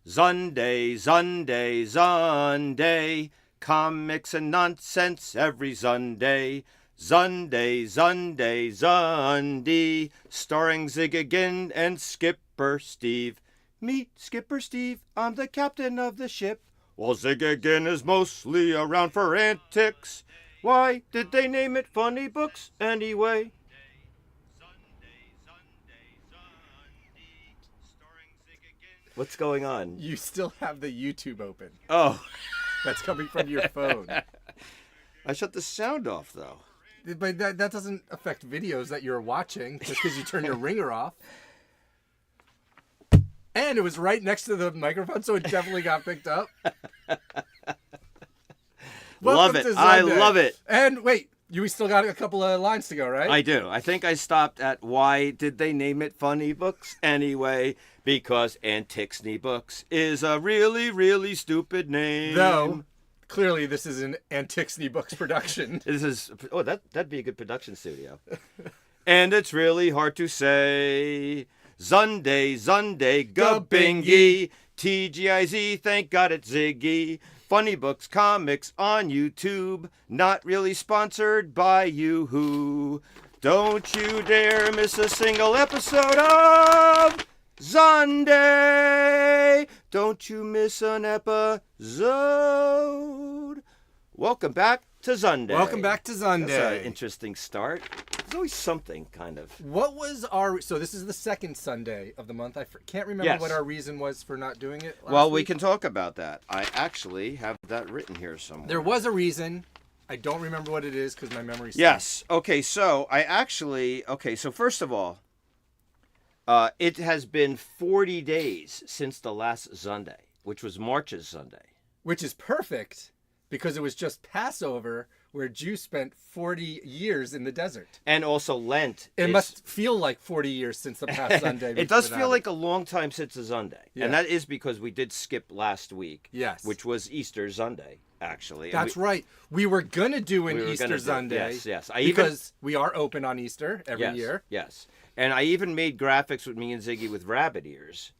Zunday, Zunday, Zunday, comics and nonsense every Sunday. Zunday, Zunday, Zunday, starring Zigagin and Skipper Steve. Meet Skipper Steve, I'm the captain of the ship. While Zigagin is mostly around for antics. Why did they name it Funny Books anyway? What's going on? You still have the YouTube open. Oh. That's coming from your phone. I shut the sound off, though. But that doesn't affect videos that you're watching just because you turn your ringer off. And it was right next to the microphone, so it definitely got picked up. Love it. I love it. And wait, you still got a couple of lines to go, right? I do. I think I stopped at why did they name it Funny Books anyway? Because Antixney Books is a really, really stupid name. Though, clearly this is an Antixney Books production. That'd be a good production studio. And it's really hard to say. Zunday, Zunday, Gabingy, TGIZ, thank God it's Ziggy. Funny Books Comics on YouTube, not really sponsored by you-hoo. Don't you dare miss a single episode of Zunday. Don't you miss an episode. Welcome back to Zunday. Welcome back to Zunday. That's an interesting start. There's always something, kind of. What was our... So this is the second Sunday of the month. I can't remember what our reason was for not doing it last we week. can talk about that. I actually have that written here somewhere. There was a reason. I don't remember what it is because my memory's... Yes. Okay, so I actually... Okay, so first of all, it has been 40 days since the last Sunday, which was March's Sunday. Which is perfect because it was just Passover where Jews spent 40 years in the desert. And also Lent. It must feel like 40 years since the past Sunday. It does feel like a long time since the Sunday. Yeah. And that is because we did skip last week. Yes. Which was Easter Sunday, actually. That's right. We were going to do an Easter Sunday. Yes. Because we are open on Easter every year. Yes. And I even made graphics with me and Ziggy with rabbit ears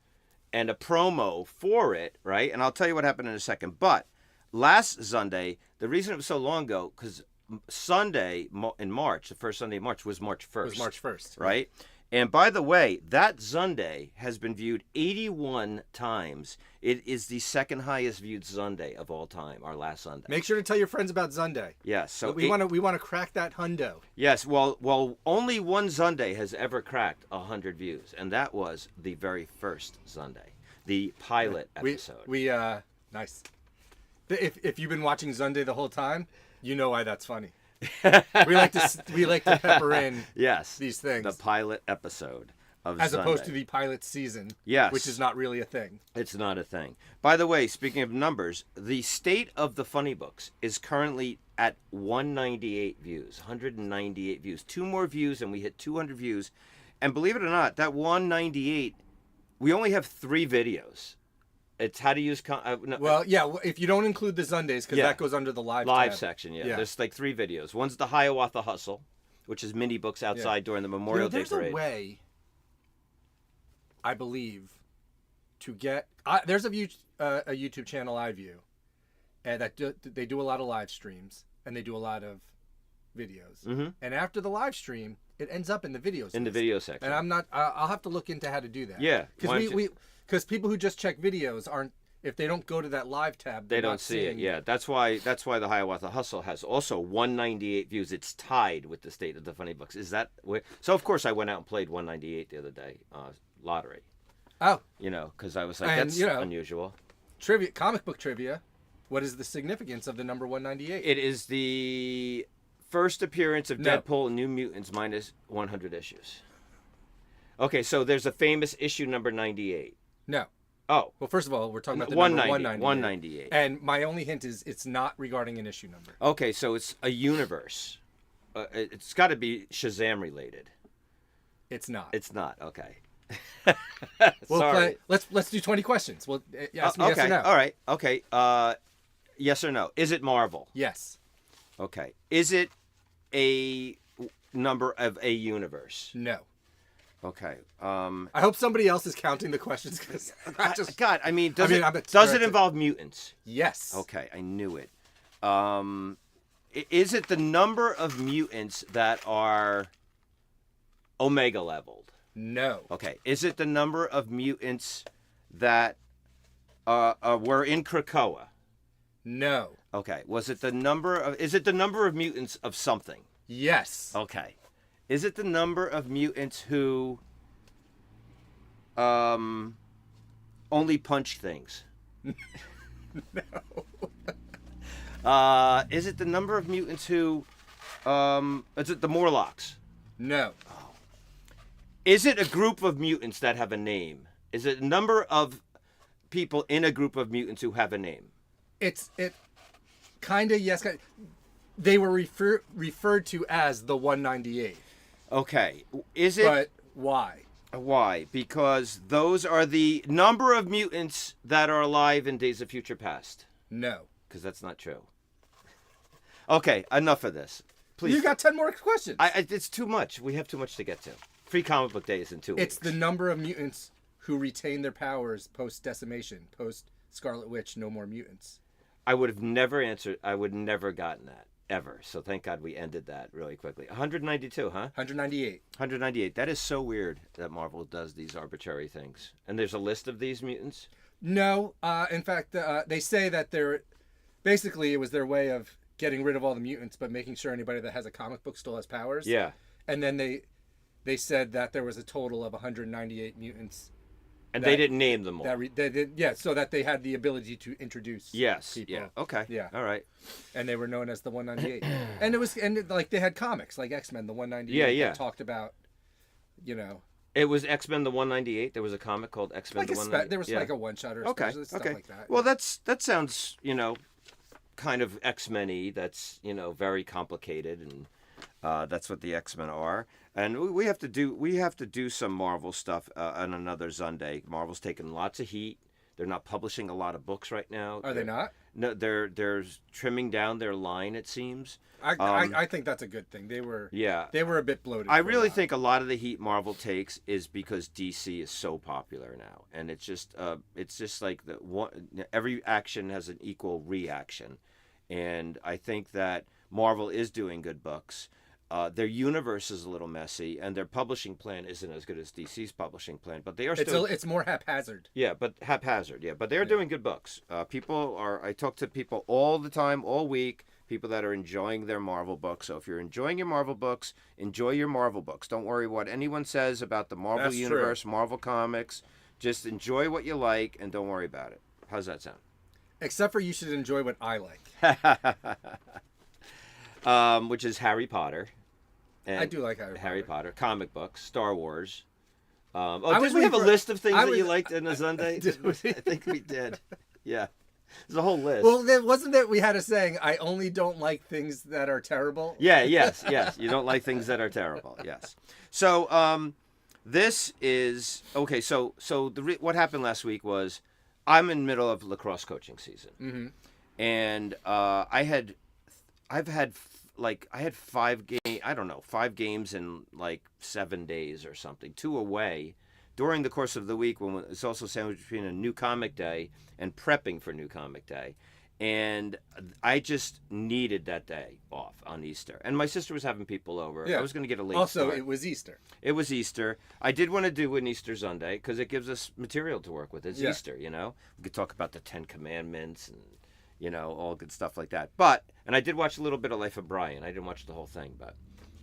and a promo for it, right? And I'll tell you what happened in a second. But last Sunday, the reason it was so long ago, because Sunday in March, the first Sunday in March, was March 1st. It was March 1st. Right? And by the way, that Sunday has been viewed 81 times. It is the second highest viewed Sunday of all time, our last Sunday. Make sure to tell your friends about Zunday. Yes. So we want to crack that hundo. Yes. Well, only one Sunday has ever cracked 100 views, and that was the very first Sunday, the pilot episode. Nice. If you've been watching Zunday the whole time, you know why that's funny. we like to pepper in these things. The pilot episode of as Sunday. Opposed to the pilot season. Yes. Which is not really a thing. It's not a thing. By the way, speaking of numbers, the state of the funny books is currently at 198 views. 198 views. 2 more views and we hit 200 views. And believe it or not, that 198, we only have 3 videos. It's how to use... if you don't include the Sundays, because that goes under the live tab. Section, yeah. There's like 3 videos. One's the Hiawatha Hustle, which is mini books outside during the Memorial Day Parade. There's a way, I believe, to get... there's a YouTube channel I view, and they do a lot of live streams, and they do a lot of videos. Mm-hmm. And after the live stream, it ends up in the videos. In the video section. And I'll have to look into how to do that. Yeah. Because people who just check videos aren't, if they don't go to that live tab, they don't see it. Yeah, that's why the Hiawatha Hustle has also 198 views. It's tied with the state of the funny books. Is that so? Of course, I went out and played 198 the other day, lottery. Oh, because I was like, that's unusual. Trivia, comic book trivia. What is the significance of the number 198? It is the first appearance of Deadpool and New Mutants minus 100 issues. Okay, so there's a famous issue number 98. No. Oh. Well, first of all, we're talking about the 198, number 198. And my only hint is it's not regarding an issue number. Okay, so it's a universe. It's got to be Shazam related. It's not. It's not. Okay. Sorry. Let's do 20 questions. Well, ask me yes or no. All right. Okay. Yes or no? Is it Marvel? Yes. Okay. Is it a number of a universe? No. Okay. I hope somebody else is counting the questions because God, I mean, does I'm it correct. involve mutants? Yes. Okay, I knew it. Is it the number of mutants that are Omega leveled? No. Okay. Is it the number of mutants that were in Krakoa? No. Okay. Is it the number of mutants of something? Yes. Okay. Is it the number of mutants who only punch things? No. Is it the number of mutants who is it the Morlocks? No. Is it a group of mutants that have a name? Is it a number of people in a group of mutants who have a name? It kind of yes. They were referred to as the 198. Okay. Is it? But why? Why? Because those are the number of mutants that are alive in Days of Future Past. No. Because that's not true. Okay, enough of this. Please. You got 10 more questions. It's too much. We have too much to get to. Free comic book day is in 2 weeks. It's the number of mutants who retain their powers post decimation, post Scarlet Witch, no more mutants. I would have never answered. I would never gotten that ever. So thank God we ended that really quickly. 192, huh? 198. 198. That is so weird that Marvel does these arbitrary things. And there's a list of these mutants? No. In fact, they say that basically it was their way of getting rid of all the mutants, but making sure anybody that has a comic book still has powers. Yeah. And then they said that there was a total of 198 mutants. And they didn't name them all. They did, yeah, so that they had the ability to introduce people. Yeah. Okay. Yeah. All right. And they were known as the 198. And like they had comics like X-Men, the 198. Yeah. That talked about, It was X-Men the 198. There was a comic called X-Men like the 198. there was like a one-shot or okay. stuff Okay. like that. Well, that sounds, kind of X-Men-y. That's, very complicated, and that's what the X-Men are. And we have to do some Marvel stuff on another Zunday. Marvel's taking lots of heat. They're not publishing a lot of books right now. Are they not? No, they're trimming down their line, it seems. I think that's a good thing. They were a bit bloated. I really think a lot of the heat Marvel takes is because DC is so popular now, and it's just like every action has an equal reaction, and I think that Marvel is doing good books. Their universe is a little messy, and their publishing plan isn't as good as DC's publishing plan. But they are still. It's more haphazard. Yeah, but haphazard. Yeah, but they're doing good books. I talk to people all the time, all week. People that are enjoying their Marvel books. So if you're enjoying your Marvel books, enjoy your Marvel books. Don't worry what anyone says about the Marvel universe, Marvel comics. Just enjoy what you like, and don't worry about it. How's that sound? Except for you should enjoy what I like. Which is Harry Potter. And I do like Harry Potter. Comic books, Star Wars. Did we have a list of things that you liked in a Sunday? I think we did. Yeah. There's a whole list. Well, wasn't it we had a saying, I only don't like things that are terrible? Yeah, yes. You don't like things that are terrible. Yes. So, this is okay. So what happened last week was I'm in the middle of lacrosse coaching season. Mm-hmm. And I had 5 games in like 7 days or something, 2 away during the course of the week when it's also sandwiched between a new comic day and prepping for new comic day. And I just needed that day off on Easter. And my sister was having people over. Yeah. I was going to get a late start. It was Easter. It was Easter. I did want to do an Easter Sunday because it gives us material to work with. It's Easter, We could talk about the 10 Commandments and all good stuff like that. And I did watch a little bit of Life of Brian. I didn't watch the whole thing, but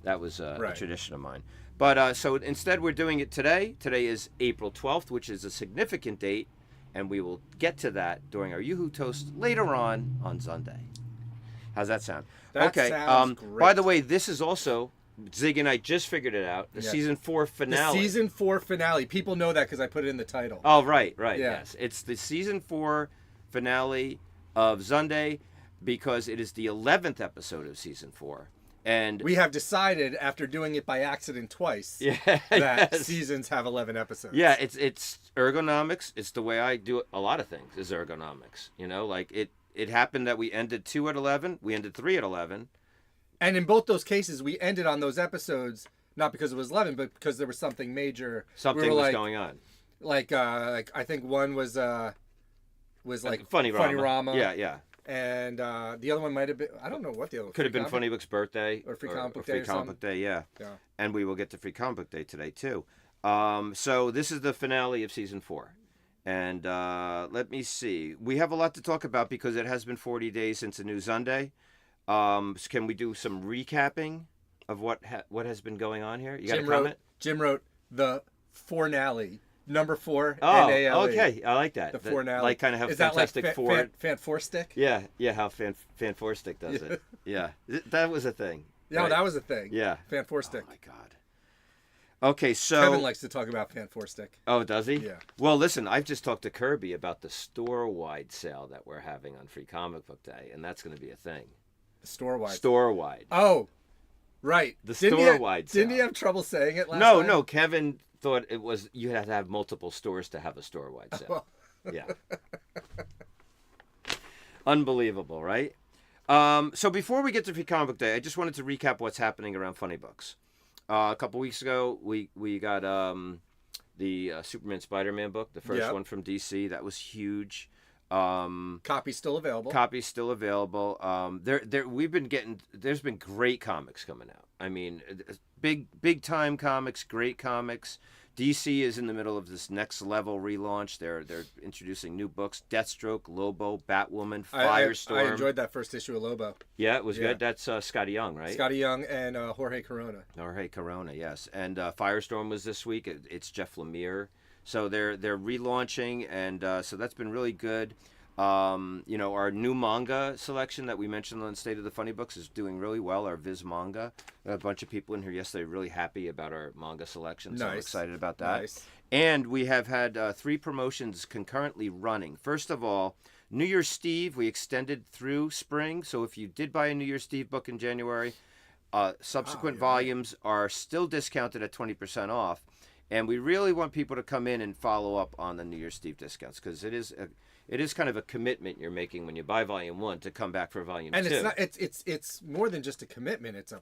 that was a tradition of mine. But so instead we're doing it today. Today is April 12th, which is a significant date, and we will get to that during our Yoo-Hoo Toast later on Sunday. How's that sound? That sounds great. By the way, this is also, Zig and I just figured it out, the season 4 finale. The season 4 finale. People know that because I put it in the title. Oh, right, yes. It's the season 4 finale of Zunday because it is the 11th episode of season 4. And we have decided after doing it by accident twice that seasons have 11 episodes. Yeah, it's ergonomics. It's the way I do a lot of things is ergonomics. Like it happened that we ended 2 at 11, we ended 3 at 11. And in both those cases, we ended on those episodes not because it was 11, but because there was something major. Something was going on. Like I think one was like Funny Rama. Yeah. And the other one might have been, I don't know what the other one Could have been Funny Book's birthday. Or Free Comic Book Free Day or Comic Book Day, yeah. Yeah. And we will get to Free Comic Book Day today, too. So this is the finale of Season 4. And let me see. We have a lot to talk about because it has been 40 days since the new ZUNDAY. So can we do some recapping of what has been going on here? You got a comment? Jim wrote the finale. Number 4. Oh, NALE. okay. I like that. The finale. Like kind of how Is that Fantastic like Four. Fan Four Stick? Yeah, how Fan Four Stick does it. Yeah, that was a thing. Yeah, right? that was a thing. Yeah. Fan Four Stick. Oh my God. Okay, so Kevin likes to talk about Fan Four Stick. Oh, does he? Yeah. Well, listen, I've just talked to Kirby about the store-wide sale that we're having on Free Comic Book Day, and that's going to be a thing. Store-wide. Store-wide. Oh, right. The store-wide sale. Didn't he have trouble saying it last time? No, Kevin thought it was you had to have multiple stores to have a store-wide sale. Yeah. Unbelievable, right? So before we get to Free Comic Book Day, I just wanted to recap what's happening around Funny Books. A couple weeks ago, we got the Superman Spider-Man book, the first one from DC. That was huge. Copy's still available. Copy's still available. There's been great comics coming out. I mean, big time comics, great comics. DC is in the middle of this next level relaunch. They're introducing new books: Deathstroke, Lobo, Batwoman, Firestorm. I enjoyed that first issue of Lobo. Yeah, it was good. That's Scotty Young, right? Scotty Young and Jorge Corona. Jorge Corona, yes. And Firestorm was this week. It's Jeff Lemire. So they're relaunching, and so that's been really good. Our new manga selection that we mentioned on State of the Funny Books is doing really well. Our Viz manga. A bunch of people in here yesterday really happy about our manga selection. So I'm excited about that. Nice. And we have had 3 promotions concurrently running. First of all, New Year's Eve, we extended through spring. So if you did buy a New Year's Eve book in January, subsequent volumes are still discounted at 20% off. And we really want people to come in and follow up on the New Year's Eve discounts because it is kind of a commitment you're making when you buy volume 1 to come back for volume 2. And it's more than just a commitment. It's a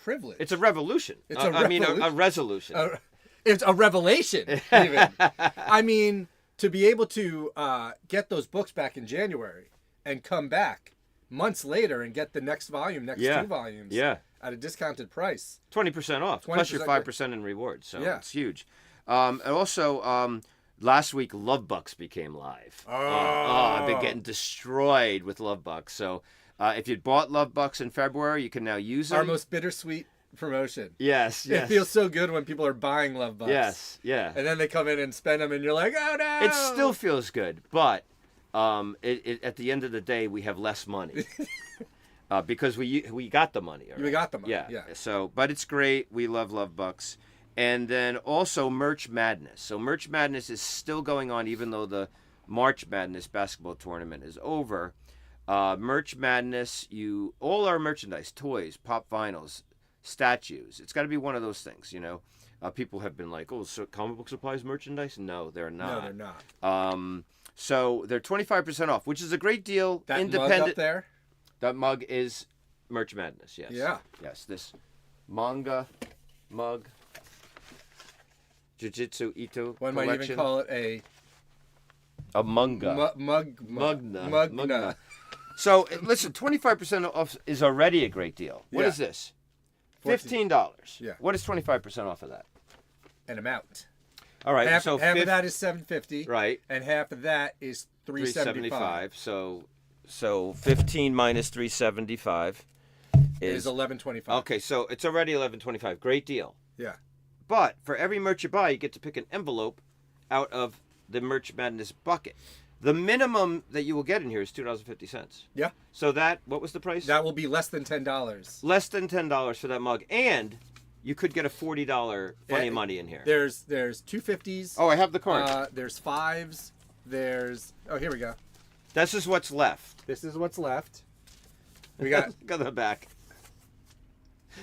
privilege. It's a revolution. It's a resolution. It's a revelation. Even. I mean, to be able to get those books back in January and come back months later and get the next volume, next 2 volumes. Yeah. At a discounted price. 20% off. Plus your 5% in rewards. So it's huge. And also, last week, Love Bucks became live. I've been getting destroyed with Love Bucks. So if you bought Love Bucks in February, you can now use them. Our most bittersweet promotion. Yes. It feels so good when people are buying Love Bucks. Yes, yeah. And then they come in and spend them, and you're like, oh, no. It still feels good, but at the end of the day, we have less money. Because we got the money. Already. We got the money. Yeah. Yeah. So, but it's great. We love Bucks. And then also Merch Madness. So Merch Madness is still going on even though the March Madness basketball tournament is over. Merch Madness, all our merchandise, toys, pop vinyls, statues. It's got to be one of those things, you know. People have been like, oh, so comic book supplies merchandise? No, they're not. No, they're not. So they're 25% off, which is a great deal. That independent mug up there? That mug is Merch Madness, yes. Yeah. Yes, this manga mug, Jujutsu Ito One collection. might even call it a manga. Mugna. So, listen, 25% off is already a great deal. What is this? $15. Yeah. What is 25% off of that? An amount. All right. Half of that is $750. Right. And half of that is $375. So 15 minus 375 is $11.25. Okay, so it's already $11.25. Great deal. Yeah. But for every merch you buy, you get to pick an envelope out of the Merch Madness bucket. The minimum that you will get in here is $2.50. Yeah. So what was the price? That will be less than $10. Less than $10 for that mug. And you could get a $40 funny money in here. There's 250s. Oh, I have the card. There's 5s. Here we go. This is what's left. This is what's left. We got Look at the back.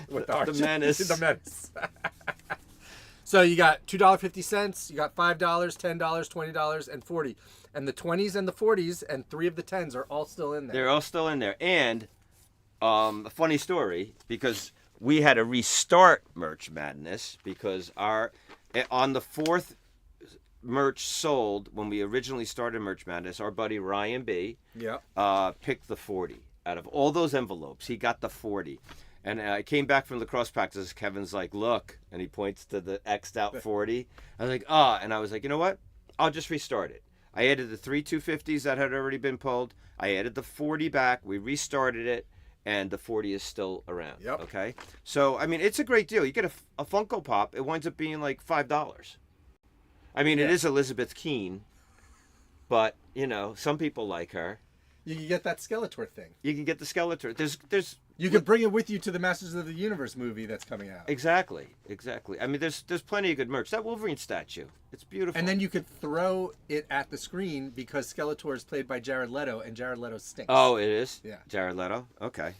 What the menace. The menace. So you got $2.50, you got $5, $10, $20, and $40. And the 20s and the 40s and 3 of the 10s are all still in there. They're all still in there. And a funny story, because we had to restart Merch Madness because on the fourth merch sold when we originally started Merch Madness, our buddy Ryan B. Picked the 40 out of all those envelopes. He got the 40. And I came back from the cross practice. Kevin's like, look, and he points to the X'd out 40. I was like, and I was like, you know what? I'll just restart it. I added the 3 250s that had already been pulled. I added the 40 back. We restarted it, and the 40 is still around. Yep. Okay? So, I mean, it's a great deal. You get a Funko Pop, it winds up being like $5. I mean, it is Elizabeth Keene, but, you know, some people like her. You can get that Skeletor thing. You can get the Skeletor. There's You can bring it with you to the Masters of the Universe movie that's coming out. Exactly. I mean, there's plenty of good merch. That Wolverine statue, it's beautiful. And then you could throw it at the screen because Skeletor is played by Jared Leto, and Jared Leto stinks. Oh, it is? Yeah. Jared Leto? Okay.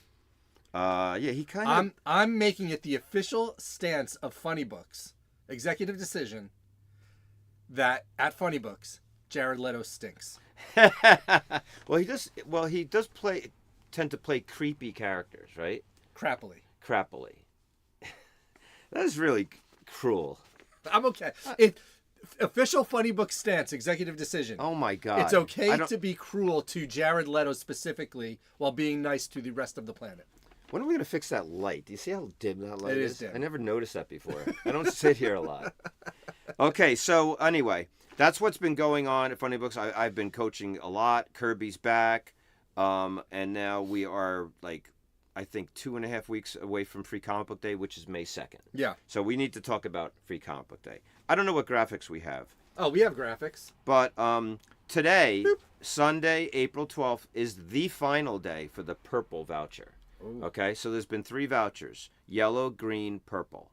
Yeah, he kind of... I'm making it the official stance of Funny Books, executive decision, that at Funny Books, Jared Leto stinks. Well, he does tend to play creepy characters, right? Crappily. That is really cruel. I'm okay. Official Funny Book stance, executive decision. Oh my God. It's okay to be cruel to Jared Leto specifically while being nice to the rest of the planet. When are we going to fix that light? Do you see how dim that light is? Dim. I never noticed that before. I don't sit here a lot. Okay, so anyway, that's what's been going on at Funny Books. I've been coaching a lot. Kirby's back. And now we are like, I think 2.5 weeks away from Free Comic Book Day, which is May 2nd. Yeah. So we need to talk about Free Comic Book Day. I don't know what graphics we have. Oh, we have graphics. But today, Sunday, April 12th, is the final day for the purple voucher. Ooh. Okay, so there's been 3 vouchers, yellow, green, purple.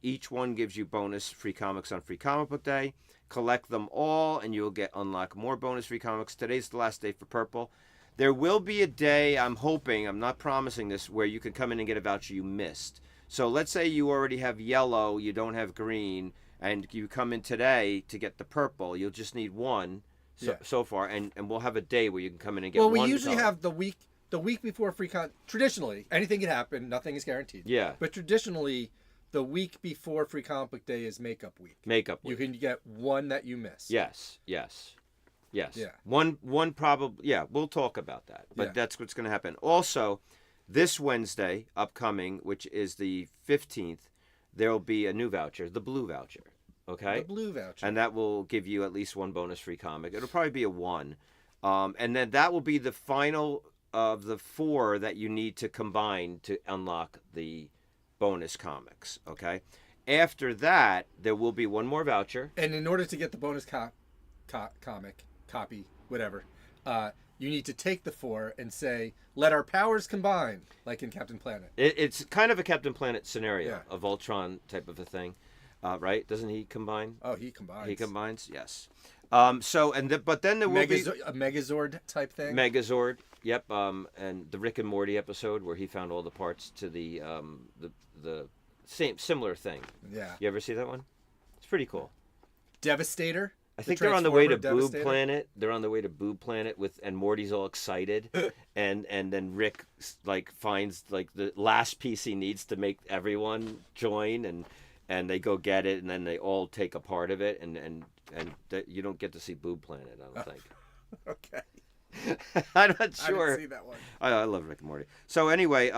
Each one gives you bonus free comics on Free Comic Book Day. Collect them all, and you'll unlock more bonus free comics. Today's the last day for purple. There will be a day, I'm hoping, I'm not promising this, where you can come in and get a voucher you missed. So let's say you already have yellow, you don't have green, and you come in today to get the purple. You'll just need one so far, and we'll have a day where you can come in and get one. Well, we usually have the week before traditionally, anything can happen, nothing is guaranteed. Yeah. But traditionally, the week before Free Comic Book Day is Makeup Week. You can get one that you miss. Yes. Yeah. One probably, we'll talk about that. But that's what's going to happen. Also, this Wednesday upcoming, which is the 15th, there'll be a new voucher, the blue voucher. Okay? The blue voucher. And that will give you at least one bonus free comic. It'll probably be a 1. And then that will be the final of the 4 that you need to combine to unlock the bonus comics. Okay? After that, there will be one more voucher. And in order to get the bonus comic, copy, whatever, you need to take the 4 and say, let our powers combine, like in Captain Planet. It's kind of a Captain Planet scenario, a Voltron type of a thing, right? Doesn't he combine? Oh, he combines. He combines, yes. But then there will be a Megazord type thing. Megazord, yep. And the Rick and Morty episode where he found all the parts to the similar thing. Yeah. You ever see that one? It's pretty cool. Devastator. I think they're on the way to Boob Planet. They're on the way to Boob Planet and Morty's all excited, and then Rick finds the last piece he needs to make everyone join, and they go get it, and then they all take a part of it, and you don't get to see Boob Planet, I don't think. Okay. I'm not sure. I didn't see that one. I love Rick and Morty. So anyway,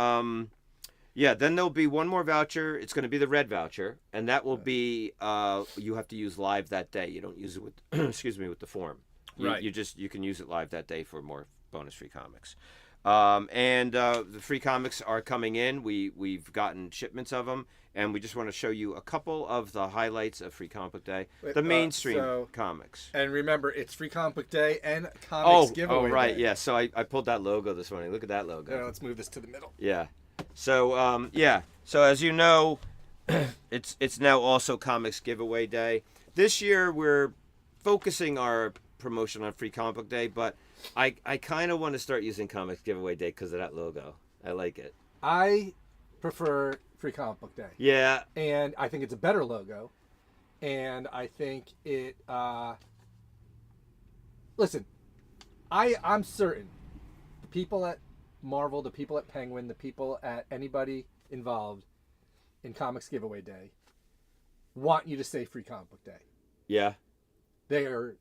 then there'll be one more voucher. It's going to be the red voucher, and that will be you have to use live that day. You don't use it with with the form. Right. You can use it live that day for more bonus free comics. The free comics are coming in. We've gotten shipments of them, and we just want to show you a couple of the highlights of Free Comic Book Day, the mainstream comics. And remember, it's Free Comic Book Day and Comics Giveaway Oh, right, Day. yeah. So I pulled that logo this morning. Look at that logo. Yeah, let's move this to the middle. Yeah. So So as you know, it's now also Comics Giveaway Day. This year we're focusing our promotion on Free Comic Book Day, but I kind of want to start using Comics Giveaway Day because of that logo. I like it. I prefer Free Comic Book Day. Yeah. And I think it's a better logo. And I think it... Listen, I'm certain the people at Marvel, the people at Penguin, the people at anybody involved in Comics Giveaway Day want you to say Free Comic Book Day. Yeah. They are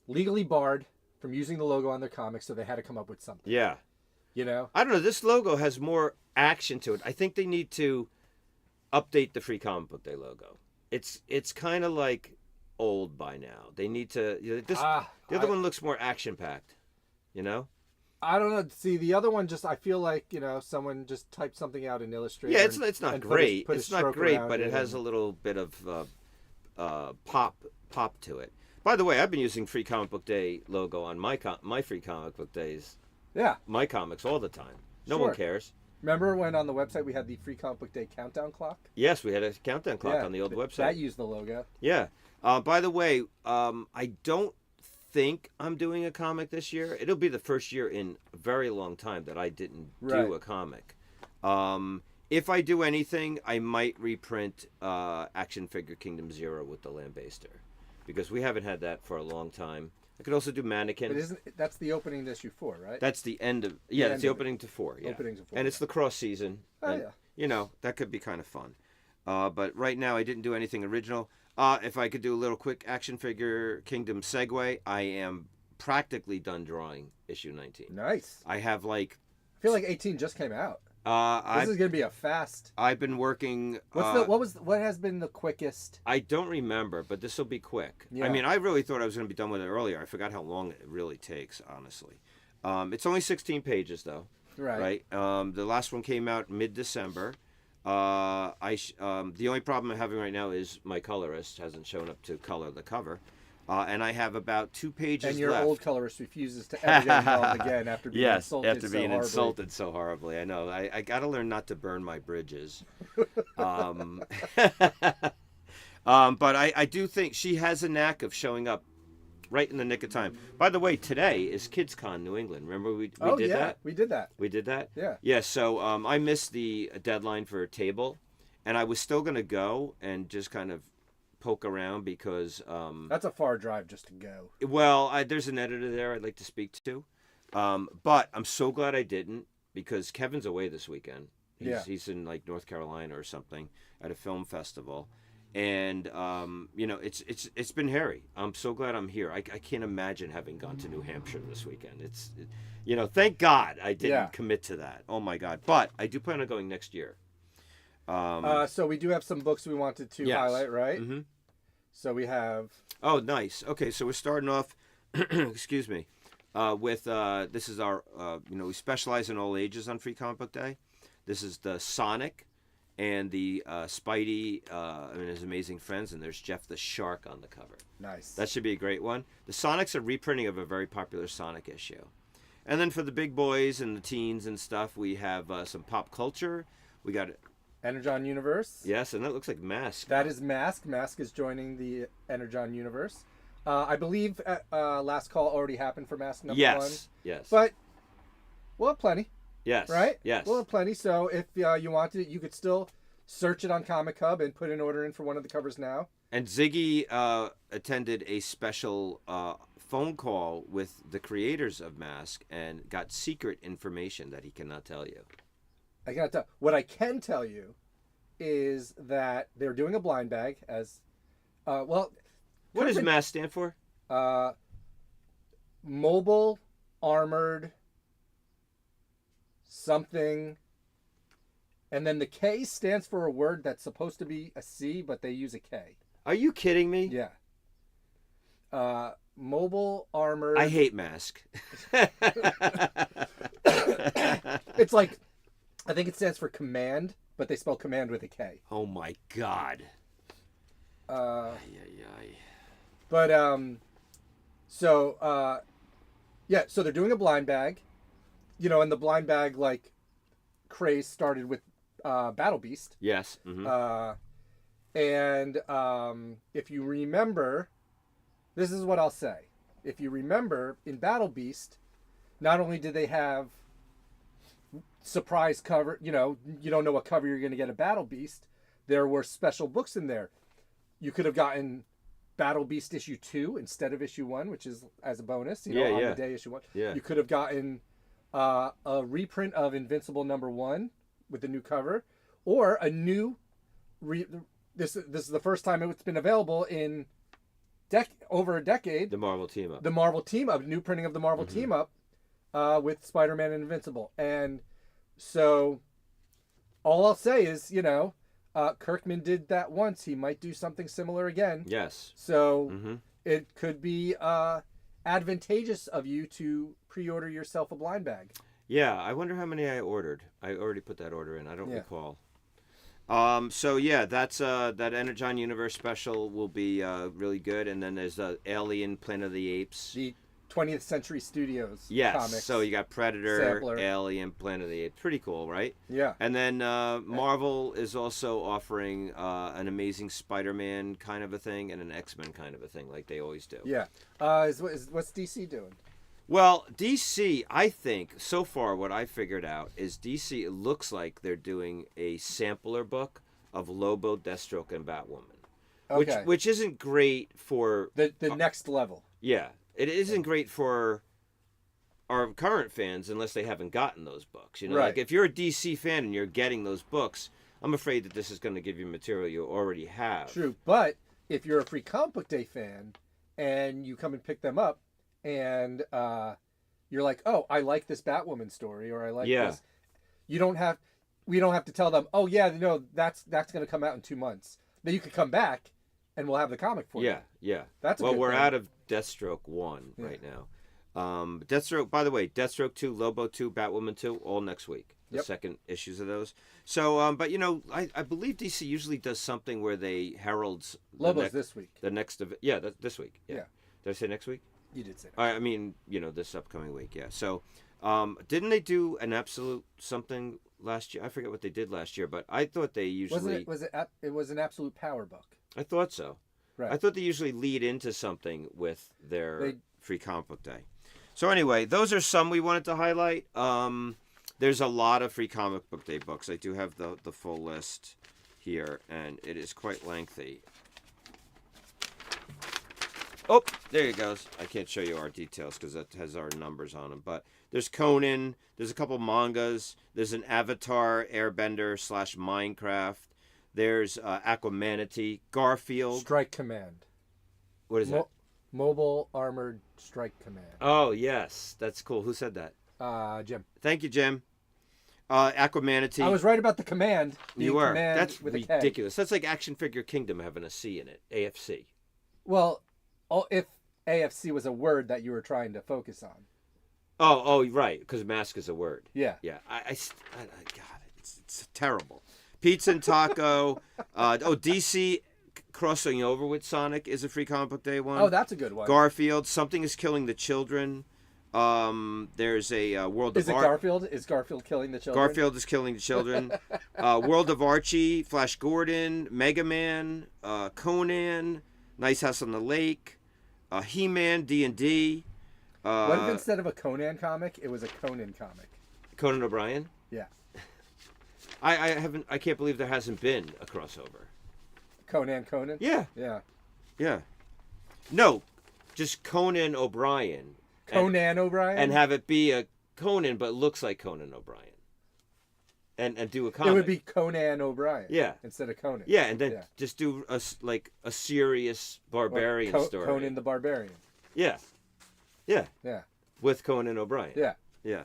legally barred from using the logo on their comics, so they had to come up with something. Yeah. You know? I don't know. This logo has more action to it. I think they need to update the Free Comic Book Day logo. It's kind of like old by now. They need to. The other one looks more action packed. You know. I don't know. See, the other one just I feel like someone just typed something out in Illustrator. Yeah, it's not great. Put a It's not stroke great, around but it has a little bit of pop to it. By the way, I've been using Free Comic Book Day logo on my Free Comic Book Days. Yeah. My comics all the time. No Sure. one cares. Remember when on the website we had the Free Comic Book Day countdown clock? Yes, we had a countdown clock on the old website. That used the logo. Yeah. By the way, I don't think I'm doing a comic this year. It'll be the first year in a very long time that I didn't do a comic. If I do anything, I might reprint Action Figure Kingdom Zero with the Lambaster, because we haven't had that for a long time. I could also do Mannequin. But that's the opening to issue 4, right? That's the end of that's the opening to 4. Yeah, opening to 4, and it's lacrosse season. Oh and, yeah. You know, that could be kind of fun. But right now, I didn't do anything original. If I could do a little quick Action Figure Kingdom segue, I am practically done drawing issue 19. Nice. I have I feel like 18 just came out. This is gonna be a fast. I've been working. What has been the quickest? I don't remember, but this will be quick. Yeah. I mean, I really thought I was going to be done with it earlier. I forgot how long it really takes, honestly. It's only 16 pages, though. Right. The last one came out mid-December. The only problem I'm having right now is my colorist hasn't shown up to color the cover. And I have about 2 pages left. And your old colorist refuses to ever get involved again after being insulted so horribly. I know. I got to learn not to burn my bridges. But I do think she has a knack of showing up right in the nick of time. By the way, today is KidsCon New England. Remember we did that? We did that. We did that? Yeah. Yeah, so I missed the deadline for a table, and I was still going to go and just kind of poke around because that's a far drive just to go. Well, there's an editor there I'd like to speak to, but I'm so glad I didn't, because Kevin's away this weekend. He's in like North Carolina or something at a film festival, and it's been hairy. I'm so glad I'm here. I can't imagine having gone to New Hampshire this weekend. Thank God I didn't commit to that. Oh my God! But I do plan on going next year. So we do have some books we wanted to highlight, right? Mm-hmm. So we have. Oh, nice. Okay, so we're starting off. Excuse me. With this is our we specialize in all ages on Free Comic Book Day. This is the Sonic and the Spidey and his amazing friends, and there's Jeff the Shark on the cover. Nice. That should be a great one. The Sonic's a reprinting of a very popular Sonic issue. And then for the big boys and the teens and stuff, we have some pop culture. We got Energon Universe. Yes, and that looks like Mask. That is Mask. Mask is joining the Energon Universe. I believe last call already happened for Mask number 1. Yes. But we'll have plenty. Yes. Right? Yes. We'll have plenty. So if you wanted, you could still search it on Comic Hub and put an order in for one of the covers now. And Ziggy attended a special phone call with the creators of Mask and got secret information that he cannot tell you. I gotta tell. What I can tell you is that they're doing a blind bag as, What does MASK stand for? Mobile Armored something, and then the K stands for a word that's supposed to be a C, but they use a K. Are you kidding me? Yeah. Mobile Armored. I hate MASK. It's like, I think it stands for command, but they spell command with a K. Oh my God. But so they're doing a blind bag, and the blind bag craze started with Battle Beast. Yes. Mm-hmm. And if you remember, this is what I'll say. If you remember, in Battle Beast, not only did they have surprise cover, you don't know what cover you're going to get at Battle Beast, there were special books in there. You could have gotten Battle Beast issue 2 instead of issue 1, which is as a bonus, on the day issue 1. Yeah. You could have gotten a reprint of Invincible number 1 with the new cover, or a new. This is the first time it's been available in over a decade. The Marvel team up. The Marvel team up, new printing of the Marvel team up, with Spider-Man and Invincible, and so all I'll say is, Kirkman did that once. He might do something similar again. Yes. So it could be advantageous of you to pre-order yourself a blind bag. Yeah, I wonder how many I ordered. I already put that order in. I don't recall. So yeah, that's that Energon Universe special will be really good, and then there's Alien, Planet of the Apes. The 20th Century Studios comics. So you got Predator, sampler. Alien, Planet of the Apes. Pretty cool, right? Yeah. And then Marvel is also offering an Amazing Spider-Man kind of a thing and an X-Men kind of a thing, like they always do. Yeah. What's DC doing? Well, DC, I think, so far what I figured out is DC, it looks like they're doing a sampler book of Lobo, Deathstroke, and Batwoman. Okay. Which isn't great for... The next level. Yeah. It isn't great for our current fans unless they haven't gotten those books. Right. Like if you're a DC fan and you're getting those books, I'm afraid that this is going to give you material you already have. True, but if you're a Free Comic Book Day fan and you come and pick them up, and you're like, oh, I like this Batwoman story, or I like this. We don't have to tell them, oh yeah, no, that's going to come out in 2 months. Then you could come back, and we'll have the comic for you. Yeah. That's well, good we're thing. out of Deathstroke 1 right now. Deathstroke, by the way, Deathstroke 2, Lobo 2, Batwoman 2, all next week. The second issues of those. So, but I believe DC usually does something where they heralds Lobo's this week. The next of this week. Yeah. Did I say next week? You did say that. I mean, this upcoming week, yeah. So, didn't they do an absolute something last year? I forget what they did last year, but I thought they usually... It was an Absolute Power book. I thought so. Right. I thought they usually lead into something with their Free Comic Book Day. So anyway, those are some we wanted to highlight. There's a lot of Free Comic Book Day books. I do have the full list here, and it is quite lengthy. Oh, there it goes. I can't show you our details because that has our numbers on them. But there's Conan. There's a couple mangas. There's an Avatar Airbender / Minecraft. There's Aquamanatee. Garfield. Strike Command. What is that? Mobile Armored Strike Command. Oh, yes. That's cool. Who said that? Jim. Thank you, Jim. Aquamanatee. I was right about the command. You were. Command That's with ridiculous. That's like Action Figure Kingdom having a C in it. AFC. Well, if AFC was a word that you were trying to focus on. Oh, right. Because mask is a word. Yeah. Yeah. I got it. It's terrible. Pizza and Taco. DC crossing over with Sonic is a Free Comic Book Day one. Oh, that's a good one. Garfield. Something is Killing the Children. There's a World of Garfield? Is Garfield killing the children? Garfield is Killing the Children. World of Archie, Flash Gordon, Mega Man, Conan, Nice House on the Lake, He-Man, D&D. What if instead of a Conan comic, it was a Conan comic? Conan O'Brien? Yeah. I can't believe there hasn't been a crossover. Conan? Yeah. Yeah. No, just Conan O'Brien. O'Brien? And have it be a Conan, but looks like Conan O'Brien. And do a comic. It would be Conan O'Brien. Yeah. Instead of Conan. Yeah, and then just do a serious barbarian story. Conan the Barbarian. Yeah. With Conan O'Brien. Yeah.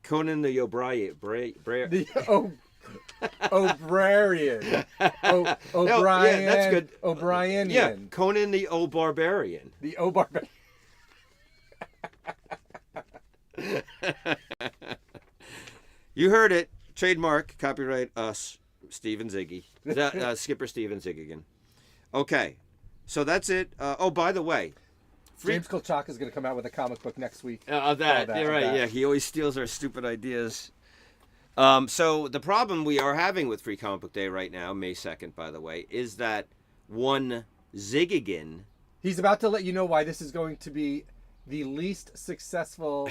Conan the O'Brien. O'Brien. O'Brien. Yeah, that's good. O'Brienian. Yeah, Conan the O'Barbarian. The O'Barbarian. You heard it. Trademark, copyright us, Steven Ziggy. Skipper Steven Ziggigan. Okay, so that's it. By the way, James Kolchak is going to come out with a comic book next week. You're right. Yeah, he always steals our stupid ideas. So the problem we are having with Free Comic Book Day right now, May 2nd, by the way, is that one Ziggigan... He's about to let you know why this is going to be the least successful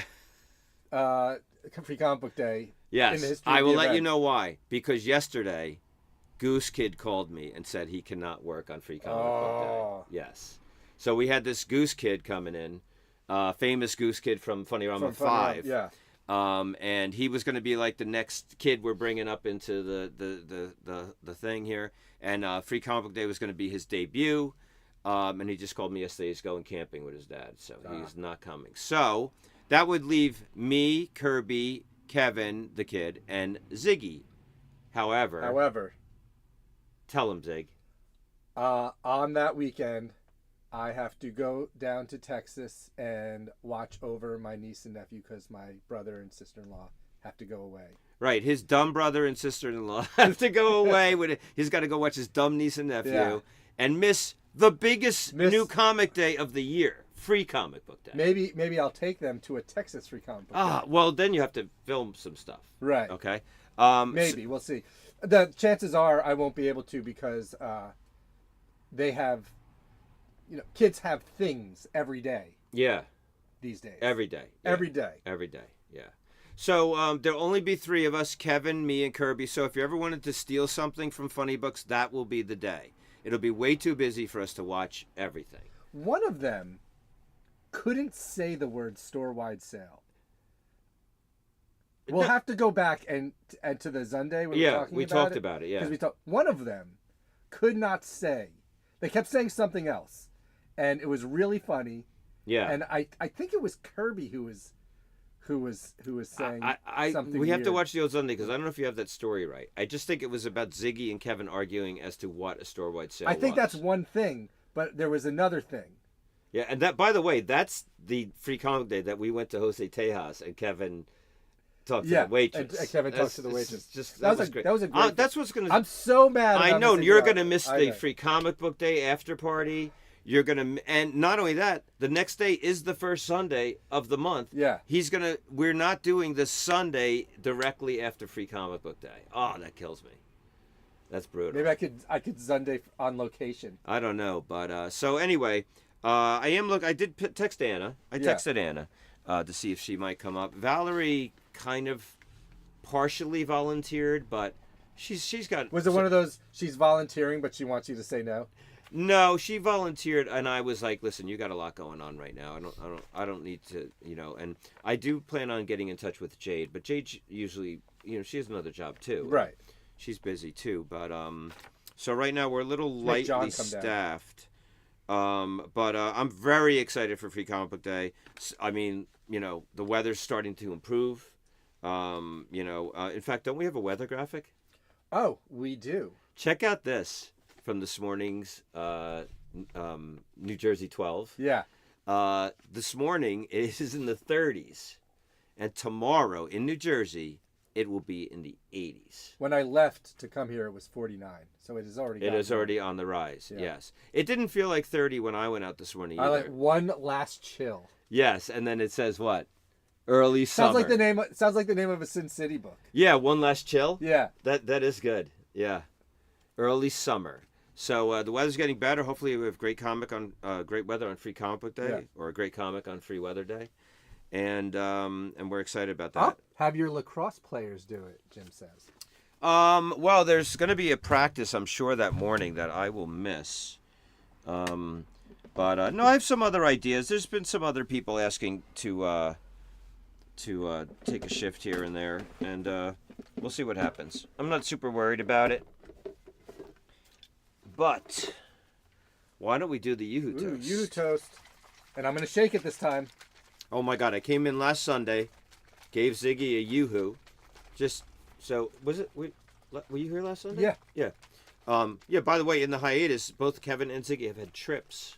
Free Comic Book Day in the history I of will the let event. you know why. Because yesterday, Goose Kid called me and said he cannot work on Free Comic Book Day. Yes. So we had this Goose Kid coming in, famous Goose Kid from Funny Rama 5. Yeah. And he was going to be like the next kid we're bringing up into the thing here. And Free Comic Book Day was going to be his debut. And he just called me yesterday. He's going camping with his dad, so he's not coming. So that would leave me, Kirby, Kevin, the kid, and Ziggy. However, tell him, Zig. On that weekend, I have to go down to Texas and watch over my niece and nephew because my brother and sister-in-law have to go away. Right, his dumb brother and sister-in-law have to go away. He's got to go watch his dumb niece and nephew and miss the biggest new comic day of the year, Free Comic Book Day. Maybe I'll take them to a Texas Free Comic Book Day. Well, then you have to film some stuff. Right. Okay. Maybe. We'll see. The chances are I won't be able to because they have, kids have things every day. Yeah. These days. Every day. Yeah. Every day. Every day. Yeah. So there'll only be 3 of us, Kevin, me, and Kirby. So if you ever wanted to steal something from Funny Books, that will be the day. It'll be way too busy for us to watch everything. One of them couldn't say the word store-wide sale. We'll have to go back and to the ZUNDAY. We talked about it. Yeah, because one of them could not say. They kept saying something else, and it was really funny. Yeah, and I think it was Kirby who was saying something. We have to watch the old ZUNDAY because I don't know if you have that story right. I just think it was about Ziggy and Kevin arguing as to what a store-wide sale was. I think that's one thing, but there was another thing. Yeah, and that, by the way, that's the Free Comic Day that we went to Jose Tejas and Kevin talked to the waitress. And Kevin talked to the waitress. That was great. That was a great. That's what's gonna. I'm so mad. I know you're gonna miss the Free Comic Book Day after party. You're gonna, and not only that, the next day is the first Sunday of the month. Yeah. We're not doing the Sunday directly after Free Comic Book Day. Oh, that kills me. That's brutal. Maybe I could ZUNDAY on location. I don't know, but so anyway, I did text Anna. I texted Anna to see if she might come up. Valerie kind of partially volunteered, but she's got. Was it one of those? She's volunteering, but she wants you to say no. No, she volunteered, and I was like, "Listen, you got a lot going on right now. I don't need to, And I do plan on getting in touch with Jade, but Jade usually, she has another job too. Right. She's busy too, but so right now we're a little lightly staffed. But I'm very excited for Free Comic Book Day. I mean, the weather's starting to improve. In fact, don't we have a weather graphic? Oh, we do. Check out this from this morning's New Jersey 12. Yeah. This morning it is in the 30s, and tomorrow in New Jersey it will be in the 80s. When I left to come here, it was 49, so it is already. It is already on the rise. Yeah. Yes, it didn't feel like 30 when I went out this morning either. I like one last chill. Yes, and then it says what? Early summer. Sounds like the name of a Sin City book. Yeah, one last chill. Yeah, that is good. Yeah, early summer. So the weather's getting better. Hopefully, we have great weather on Free Comic Book Day, or a great comic on Free Weather Day, and we're excited about that. Have your lacrosse players do it, Jim says. Well, there's going to be a practice, I'm sure, that morning that I will miss. But no, I have some other ideas. There's been some other people asking to take a shift here and there, and we'll see what happens. I'm not super worried about it. But why don't we do the Yoo-Hoo Toast? Yoo-Hoo Toast. And I'm going to shake it this time. Oh, my God. I came in last Sunday, gave Ziggy a Yoo-Hoo. Just, so, was it, were you here last Sunday? Yeah. Yeah. Yeah, by the way, in the hiatus, both Kevin and Ziggy have had trips.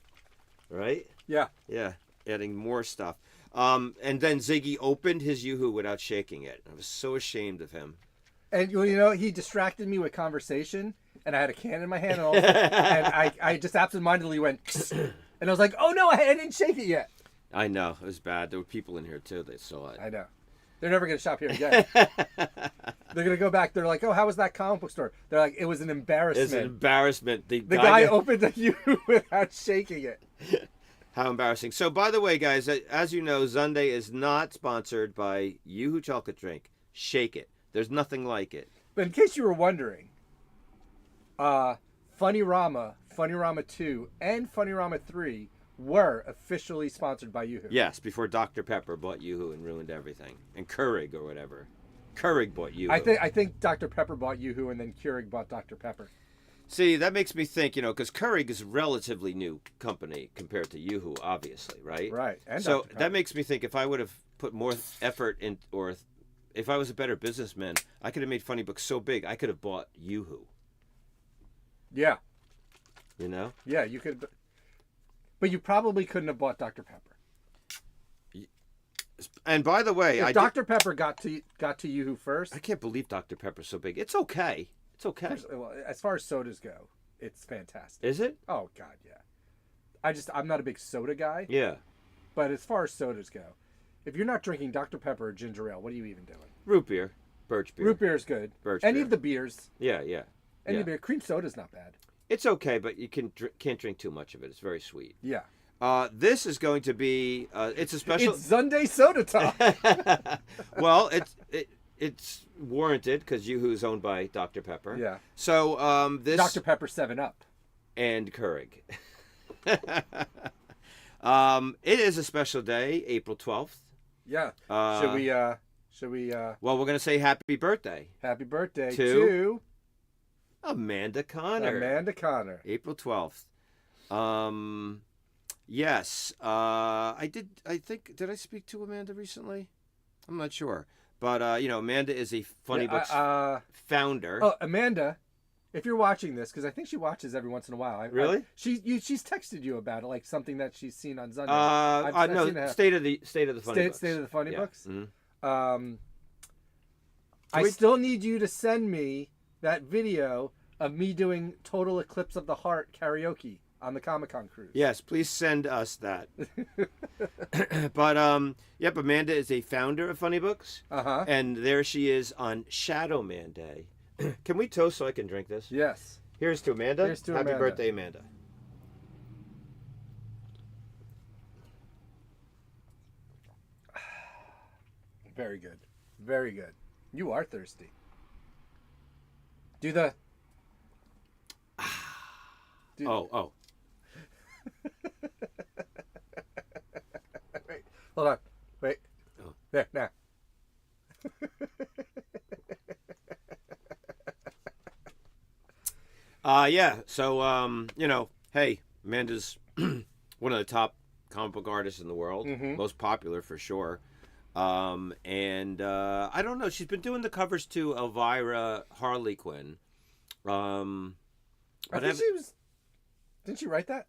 Right? Yeah. Yeah, adding more stuff. And then Ziggy opened his Yoo-Hoo without shaking it. I was so ashamed of him. And, he distracted me with conversation. And I had a can in my hand, and I just absentmindedly went, and I was like, "Oh no, I didn't shake it yet." I know, it was bad. There were people in here too. They saw it. I know. They're never gonna shop here again. They're gonna go back. They're like, "Oh, how was that comic book store?" They're like, "It was an embarrassment." It's an embarrassment. The guy opened the Yoo-Hoo without shaking it. How embarrassing! So, by the way, guys, as you know, ZUNDAY is not sponsored by Yoo-Hoo chocolate drink. Shake it. There's nothing like it. But in case you were wondering. Funnyrama 2, and Funnyrama 3 were officially sponsored by Yoo-Hoo. Yes, before Dr. Pepper bought Yoo-Hoo and ruined everything. And Keurig or whatever. Keurig bought Yoo-Hoo. I think Dr. Pepper bought Yoo-Hoo and then Keurig bought Dr. Pepper. See, that makes me think, because Keurig is a relatively new company compared to Yoo-Hoo, obviously, right? Right. And so Dr. Pepper. that makes me think if I would have put more effort in, or if I was a better businessman, I could have made Funny Books so big I could have bought Yoo-Hoo. Yeah. You know? Yeah, you could. But you probably couldn't have bought Dr. Pepper. And by the way, if Dr. Pepper got to Yoo-Hoo first. I can't believe Dr. Pepper's so big. It's okay. It's okay. Well, as far as sodas go, it's fantastic. Is it? Oh God, yeah. I'm not a big soda guy. Yeah. But as far as sodas go, if you're not drinking Dr. Pepper or ginger ale, what are you even doing? Root beer, birch beer. Root beer is good. Any beer. of the beers. Yeah, yeah. Any beer. Cream soda's not bad. It's okay, but you can't drink too much of it. It's very sweet. Yeah. This is going to be. It's a special. It's ZUNDAY soda talk. Well, it's warranted because Yoo-Hoo's owned by Dr. Pepper. Yeah. So this Dr. Pepper 7-Up and Keurig. It is a special day, April 12th. Yeah. Should we? Well, we're gonna say happy birthday. Happy birthday to Amanda Connor. Amanda Connor. April 12th. Yes. I think did I speak to Amanda recently? I'm not sure. But Amanda is a Funny Books founder. Oh, Amanda, if you're watching this, because I think she watches every once in a while. Really? She's texted you about it, like something that she's seen on ZUNDAY. No, State of the Funny Books. State of the Funny Yeah. Books. Mm-hmm. I still need you to send me that video of me doing Total Eclipse of the Heart karaoke on the Comic-Con cruise. Yes, please send us that. But yep, Amanda is a founder of Funny Books. Uh-huh. And there she is on Shadow Man Day. Can we toast so I can drink this? Yes. Here's to Amanda. Here's to Happy Amanda. birthday, Amanda. Very good. Very good. You are thirsty. Do the... Oh. Wait. Hold on. Wait. Oh. There, now. Yeah. So, hey, Amanda's one of the top comic book artists in the world. Mm-hmm. Most popular for sure. And I don't know. She's been doing the covers to Elvira Harley Quinn. I think she was... Didn't she write that?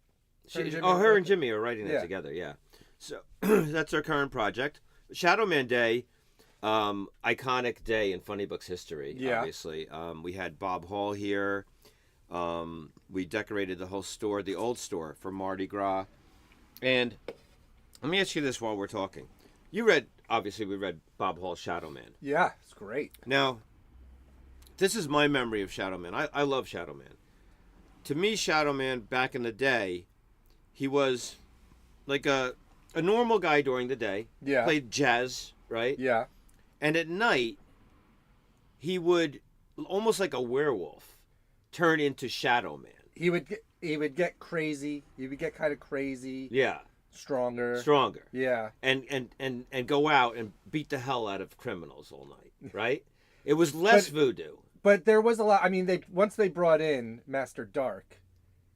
Her and Jimmy are writing that Yeah. together, yeah. So that's our current project. Shadow Man Day, iconic day in Funny Books history, Yeah. obviously. We had Bob Hall here. We decorated the whole store, the old store, for Mardi Gras. And let me ask you this while we're talking. We read Bob Hall's Shadow Man. Yeah, it's great. Now, this is my memory of Shadow Man. I love Shadow Man. To me, Shadow Man, back in the day, he was like a normal guy during the day. Yeah. Played jazz, right? Yeah. And at night, he would, almost like a werewolf, turn into Shadow Man. He would get crazy. He would get kind of crazy. Yeah. Stronger. Yeah. And go out and beat the hell out of criminals all night, right? It was less voodoo. But there was a lot. I mean, once they brought in Master Dark,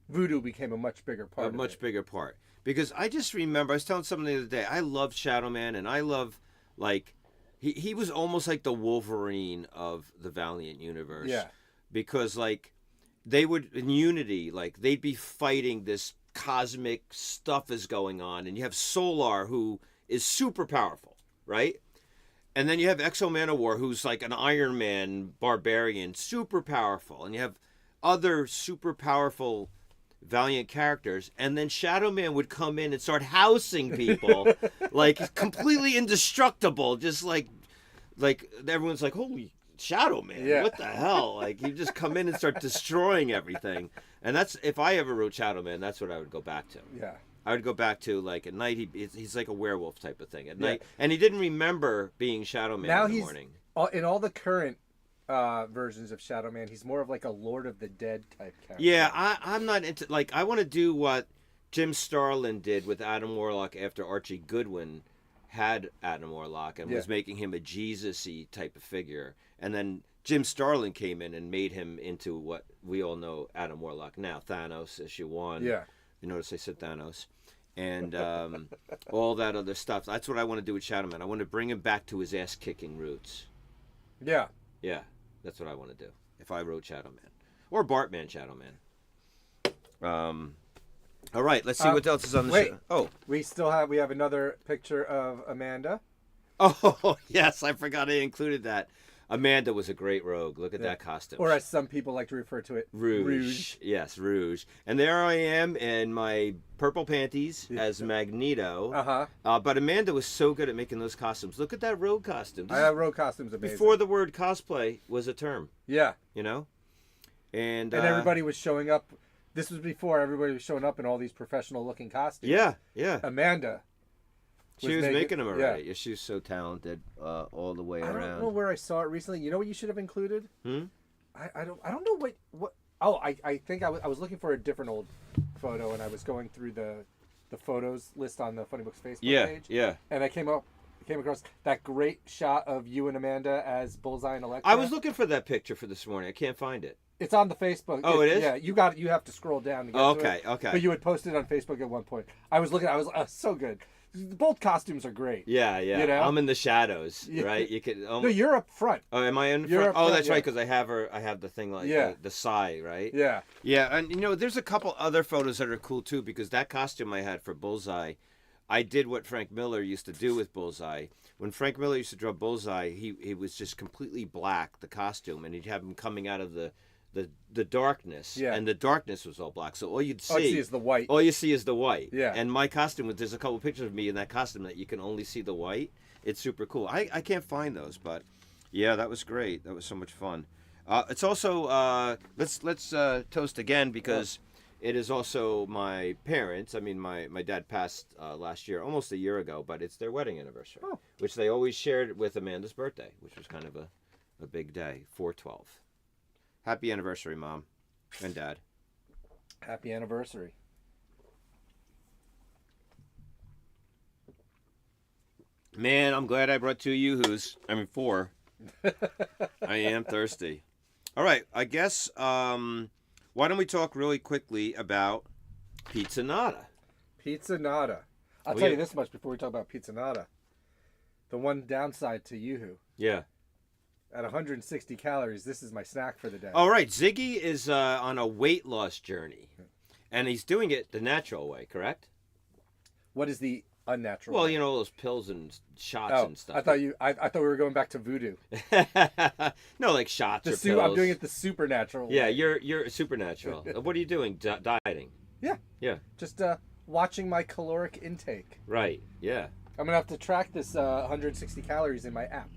voodoo became a much bigger part. A much bigger part. Because I just remember, I was telling someone the other day, I loved Shadow Man, and I love, like, he was almost like the Wolverine of the Valiant universe. Yeah. Because, like, they would, in Unity, like, they'd be fighting this cosmic stuff is going on, and you have Solar, who is super powerful, right? And then you have Exo Manowar, who's like an Iron Man barbarian, super powerful. And you have other super powerful Valiant characters. And then Shadow Man would come in and start housing people, like completely indestructible. Just like everyone's like, holy Shadow Man, Yeah. what the hell? Like, you just come in and start destroying everything. And that's, if I ever wrote Shadow Man, that's what I would go back to. Yeah. I would go back to, like, at night, he's like a werewolf type of thing. At night, and he didn't remember being Shadow Man Now in the morning. In all the current versions of Shadow Man, he's more of like a Lord of the Dead type character. Yeah, I'm not into, like, I want to do what Jim Starlin did with Adam Warlock after Archie Goodwin had Adam Warlock and was making him a Jesus-y type of figure. And then Jim Starlin came in and made him into what we all know Adam Warlock now. Thanos, issue 1. Yeah. You notice I said Thanos. And all that other stuff. That's what I want to do with Shadow Man. I want to bring him back to his ass-kicking roots. Yeah. Yeah, that's what I want to do. If I wrote Shadow Man. Or Bartman Shadow Man. All right, let's see what else is on the show. Oh. We have another picture of Amanda. Oh, yes, I forgot I included that. Amanda was a great rogue. Look at that costume. Or as some people like to refer to it, Rouge. Yes, Rouge. And there I am in my purple panties as Magneto. But Amanda was so good at making those costumes. Look at that rogue costume. Rogue costumes amazing. Before the word cosplay was a term. Yeah. You know? And everybody was showing up. This was before everybody was showing up in all these professional-looking costumes. Yeah, yeah. Amanda. She was making them already. Yeah, she was so talented all the way around. I don't know where I saw it recently. You know what you should have included? I don't know what. Oh, I think I was looking for a different old photo, and I was going through the photos list on the Funny Books Facebook page. Yeah. And I came across that great shot of you and Amanda as Bullseye and Elektra. I was looking for that picture for this morning. I can't find it. It's on the Facebook. Oh, it is? Yeah, you have to scroll down to get to it. Okay. But you had posted on Facebook at one point. I was so good. Both costumes are great. Yeah. You know? I'm in the shadows, right? You could. No, you're up front. Oh, am I in front? Oh, that's right, because I have the thing like the sigh, right? Yeah. Yeah, and there's a couple other photos that are cool too, because that costume I had for Bullseye, I did what Frank Miller used to do with Bullseye. When Frank Miller used to draw Bullseye, he was just completely black, the costume, and he'd have him coming out of the darkness, and the darkness was all black. So all you'd see is the white. All you see is the white. Yeah. And my costume, there's a couple pictures of me in that costume that you can only see the white. It's super cool. I can't find those, but yeah, that was great. That was so much fun. It's also let's toast again, because it is also my parents. I mean, my dad passed last year, almost a year ago, but it's their wedding anniversary, which they always shared with Amanda's birthday, which was kind of a big day, 4/12. Happy anniversary, Mom and Dad. Happy anniversary. Man, I'm glad I brought 2 Yoo-hoos. I mean, 4. I am thirsty. All right, I guess, why don't we talk really quickly about Pizza Nada? Pizza Nada. I'll tell you this much before we talk about Pizza Nada. The one downside to Yoo-hoo. Yeah. At 160 calories, this is my snack for the day. All right, Ziggy is on a weight loss journey, and he's doing it the natural way, correct? What is the unnatural Well, way? all those pills and shots and stuff. I thought we were going back to voodoo. No, like shots or pills. I'm doing it the supernatural way. Yeah, you're supernatural. What are you doing? Dieting? Yeah. Yeah. Just watching my caloric intake. Right, yeah. I'm going to have to track this 160 calories in my app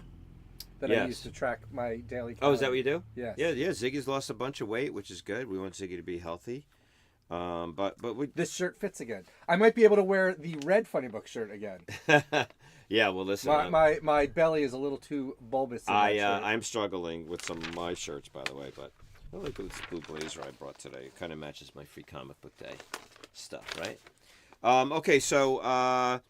that I use to track my daily calories. Oh, is that what you do? Yes. Yeah. Ziggy's lost a bunch of weight, which is good. We want Ziggy to be healthy. But this shirt fits again. I might be able to wear the red Funny Book shirt again. Yeah, well, listen. My belly is a little too bulbous. I'm struggling with some of my shirts, by the way, but I like this blue blazer I brought today. It kind of matches my free comic book day stuff, right? Okay, so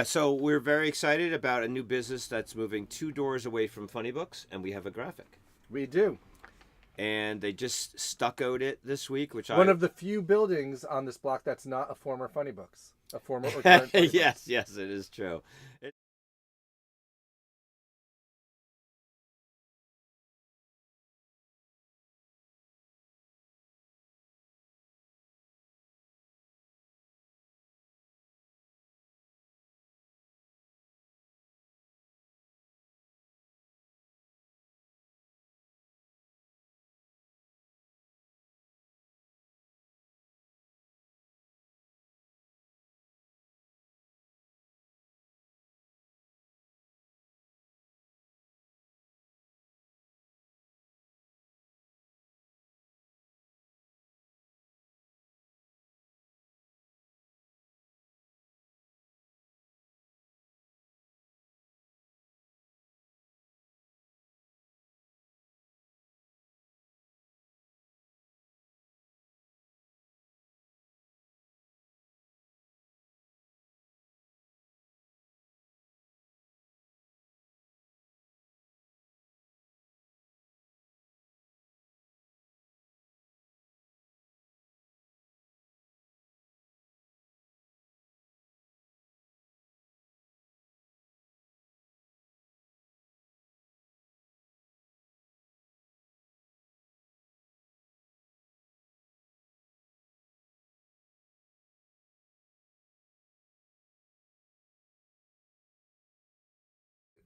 so we're very excited about a new business that's moving 2 doors away from Funny Books, and we have a graphic. We do. And they just stuccoed it this week, which one of the few buildings on this block that's not a former Funny Books, a former or current Funny Books. Yes, it is true.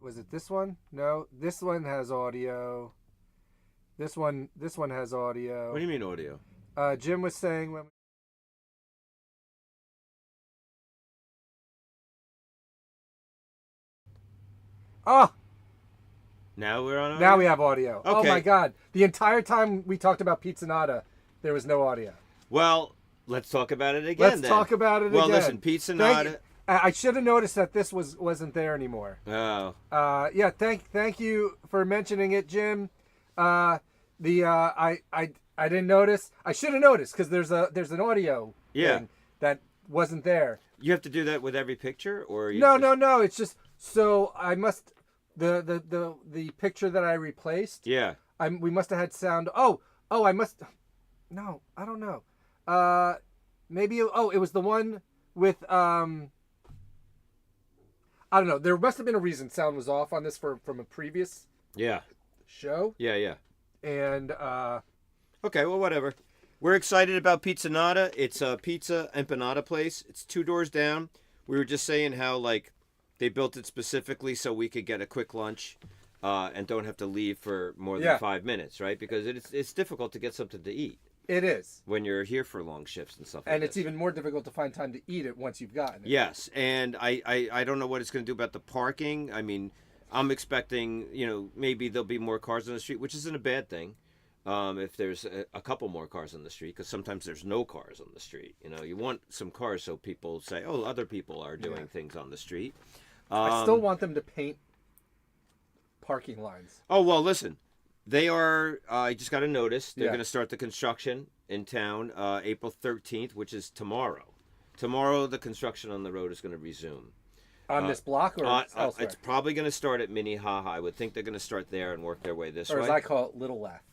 Was it this one? No, this one has audio. This one has audio. What do you mean audio? Jim was saying when. Oh, Now we're on audio? now we have audio. Okay. Oh my God! The entire time we talked about Pizzanata, there was no audio. Well, let's talk about it again. Let's talk about it well, again. Well, listen, Pizzanata. I should have noticed that this wasn't there anymore. Oh. Yeah. Thank you for mentioning it, Jim. I didn't notice. I should have noticed because there's an audio thing that wasn't there. You have to do that with every picture, or no. It's just so I must the picture that I replaced. Yeah. We must have had sound. Oh, I must. No, I don't know. Maybe. It was the one with I don't know. There must have been a reason sound was off on this from a previous show. Yeah. And okay, well, whatever. We're excited about Pizzanata. It's a pizza empanada place. It's 2 doors down. We were just saying how like they built it specifically so we could get a quick lunch and don't have to leave for more than 5 minutes, right? Because it's difficult to get something to eat. It is. When you're here for long shifts and stuff like that. And it's even more difficult to find time to eat it once you've gotten it. Yes, and I don't know what it's going to do about the parking. I mean, I'm expecting, maybe there'll be more cars on the street, which isn't a bad thing if there's a couple more cars on the street, because sometimes there's no cars on the street. You want some cars so people say, oh, other people are doing things on the street. I still want them to paint parking lines. Oh, well, listen. They are, I just got a notice, they're going to start the construction in town April 13th, which is tomorrow. Tomorrow, the construction on the road is going to resume. On this block or elsewhere? It's probably going to start at Minnehaha. I would think they're going to start there and work their way this way. Or as I call it, Little Laugh.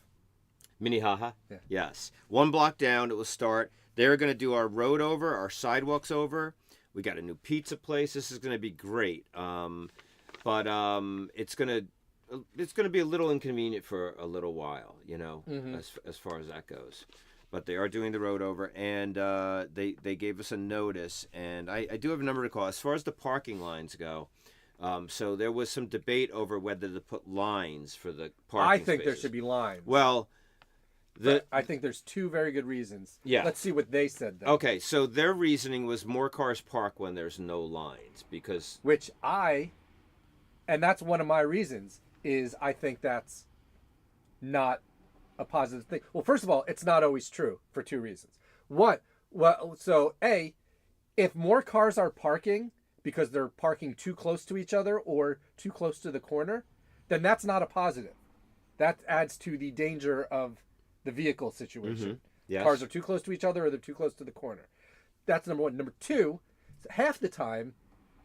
Minnehaha? Yeah. Yes. 1 block down, it will start. They're going to do our road over, our sidewalks over. We got a new pizza place. This is going to be great. But it's going to be a little inconvenient for a little while, as far as that goes. But they are doing the road over, and they gave us a notice, and I do have a number to call. As far as the parking lines go, so there was some debate over whether to put lines for the parking I think spaces. there should be lines. Well, I think there's 2 very good reasons. Yeah. Let's see what they said then. Okay, so their reasoning was more cars park when there's no lines, because... And that's one of my reasons, is I think that's not a positive thing. Well, first of all, it's not always true for 2 reasons. One, if more cars are parking because they're parking too close to each other or too close to the corner, then that's not a positive. That adds to the danger of the vehicle situation. Mm-hmm. Yes. Cars are too close to each other or they're too close to the corner. That's number 1. Number 2, half the time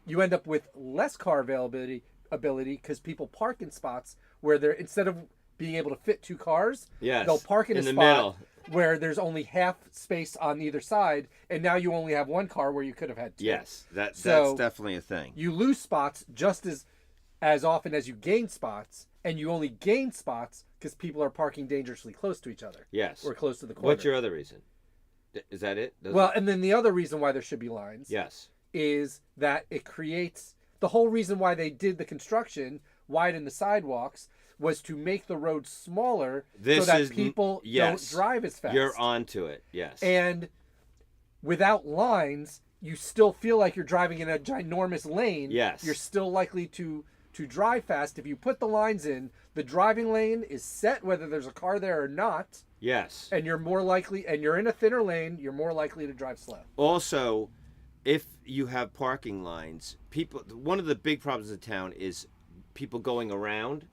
you end up with less car availability because people park in spots where they're, instead of being able to fit 2 cars, they'll park in a the spot middle where there's only half space on either side, and now you only have 1 car where you could have had 2. Yes, that's definitely a thing. You lose spots just as often as you gain spots, and you only gain spots because people are parking dangerously close to each other. Yes. Or close to the corner. What's your other reason? Is that it? And then the other reason why there should be lines is that it creates... The whole reason why they did the construction, widen the sidewalks, was to make the road smaller so that people don't drive as fast. You're onto it, yes. And without lines, you still feel like you're driving in a ginormous lane. Yes. You're still likely to drive fast. If you put the lines in, the driving lane is set whether there's a car there or not. Yes. And you're more likely, and you're in a thinner lane, you're more likely to drive slow. Also, if you have parking lines, one of the big problems in town is people going around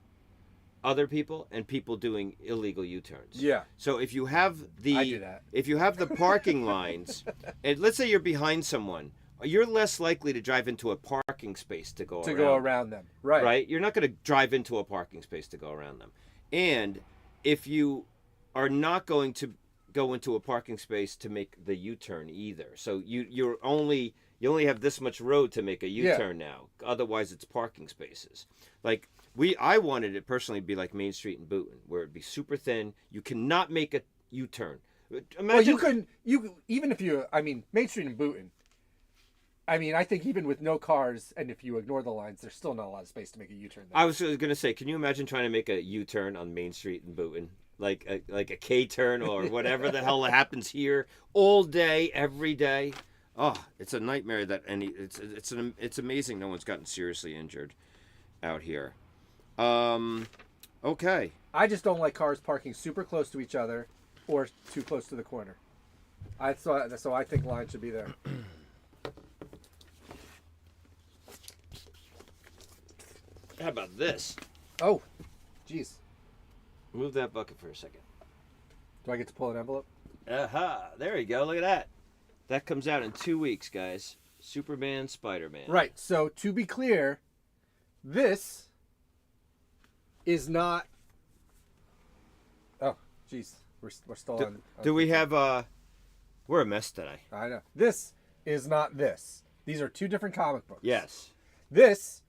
other people and people doing illegal U-turns. Yeah. So if you have I do that. If you have the parking lines, and let's say you're behind someone, you're less likely to drive into a parking space to go around them. Right. Right? You're not going to drive into a parking space to go around them. And if you are not going to go into a parking space to make the U-turn either. So you only have this much road to make a U-turn now. Otherwise, it's parking spaces. Like I wanted it personally to be like Main Street in Boonton, where it'd be super thin. You cannot make a U-turn. Imagine, Well, even if Main Street in Boonton, I mean, I think even with no cars, and if you ignore the lines, there's still not a lot of space to make a U-turn there. I was going to say, can you imagine trying to make a U-turn on Main Street in Boonton? Like a K-turn or whatever the hell happens here all day, every day. Oh, it's a nightmare that it's amazing no one's gotten seriously injured out here. Okay. I just don't like cars parking super close to each other or too close to the corner. So I think lines should be there. How about this? Oh, jeez. Move that bucket for a second. Do I get to pull an envelope? Aha! There you go. Look at that. That comes out in 2 weeks, guys. Superman, Spider-Man. Right. So to be clear, this is not. Oh, jeez. We're still on. Do we have We're a mess today. I know. This is not this. These are two different comic books. Yes. This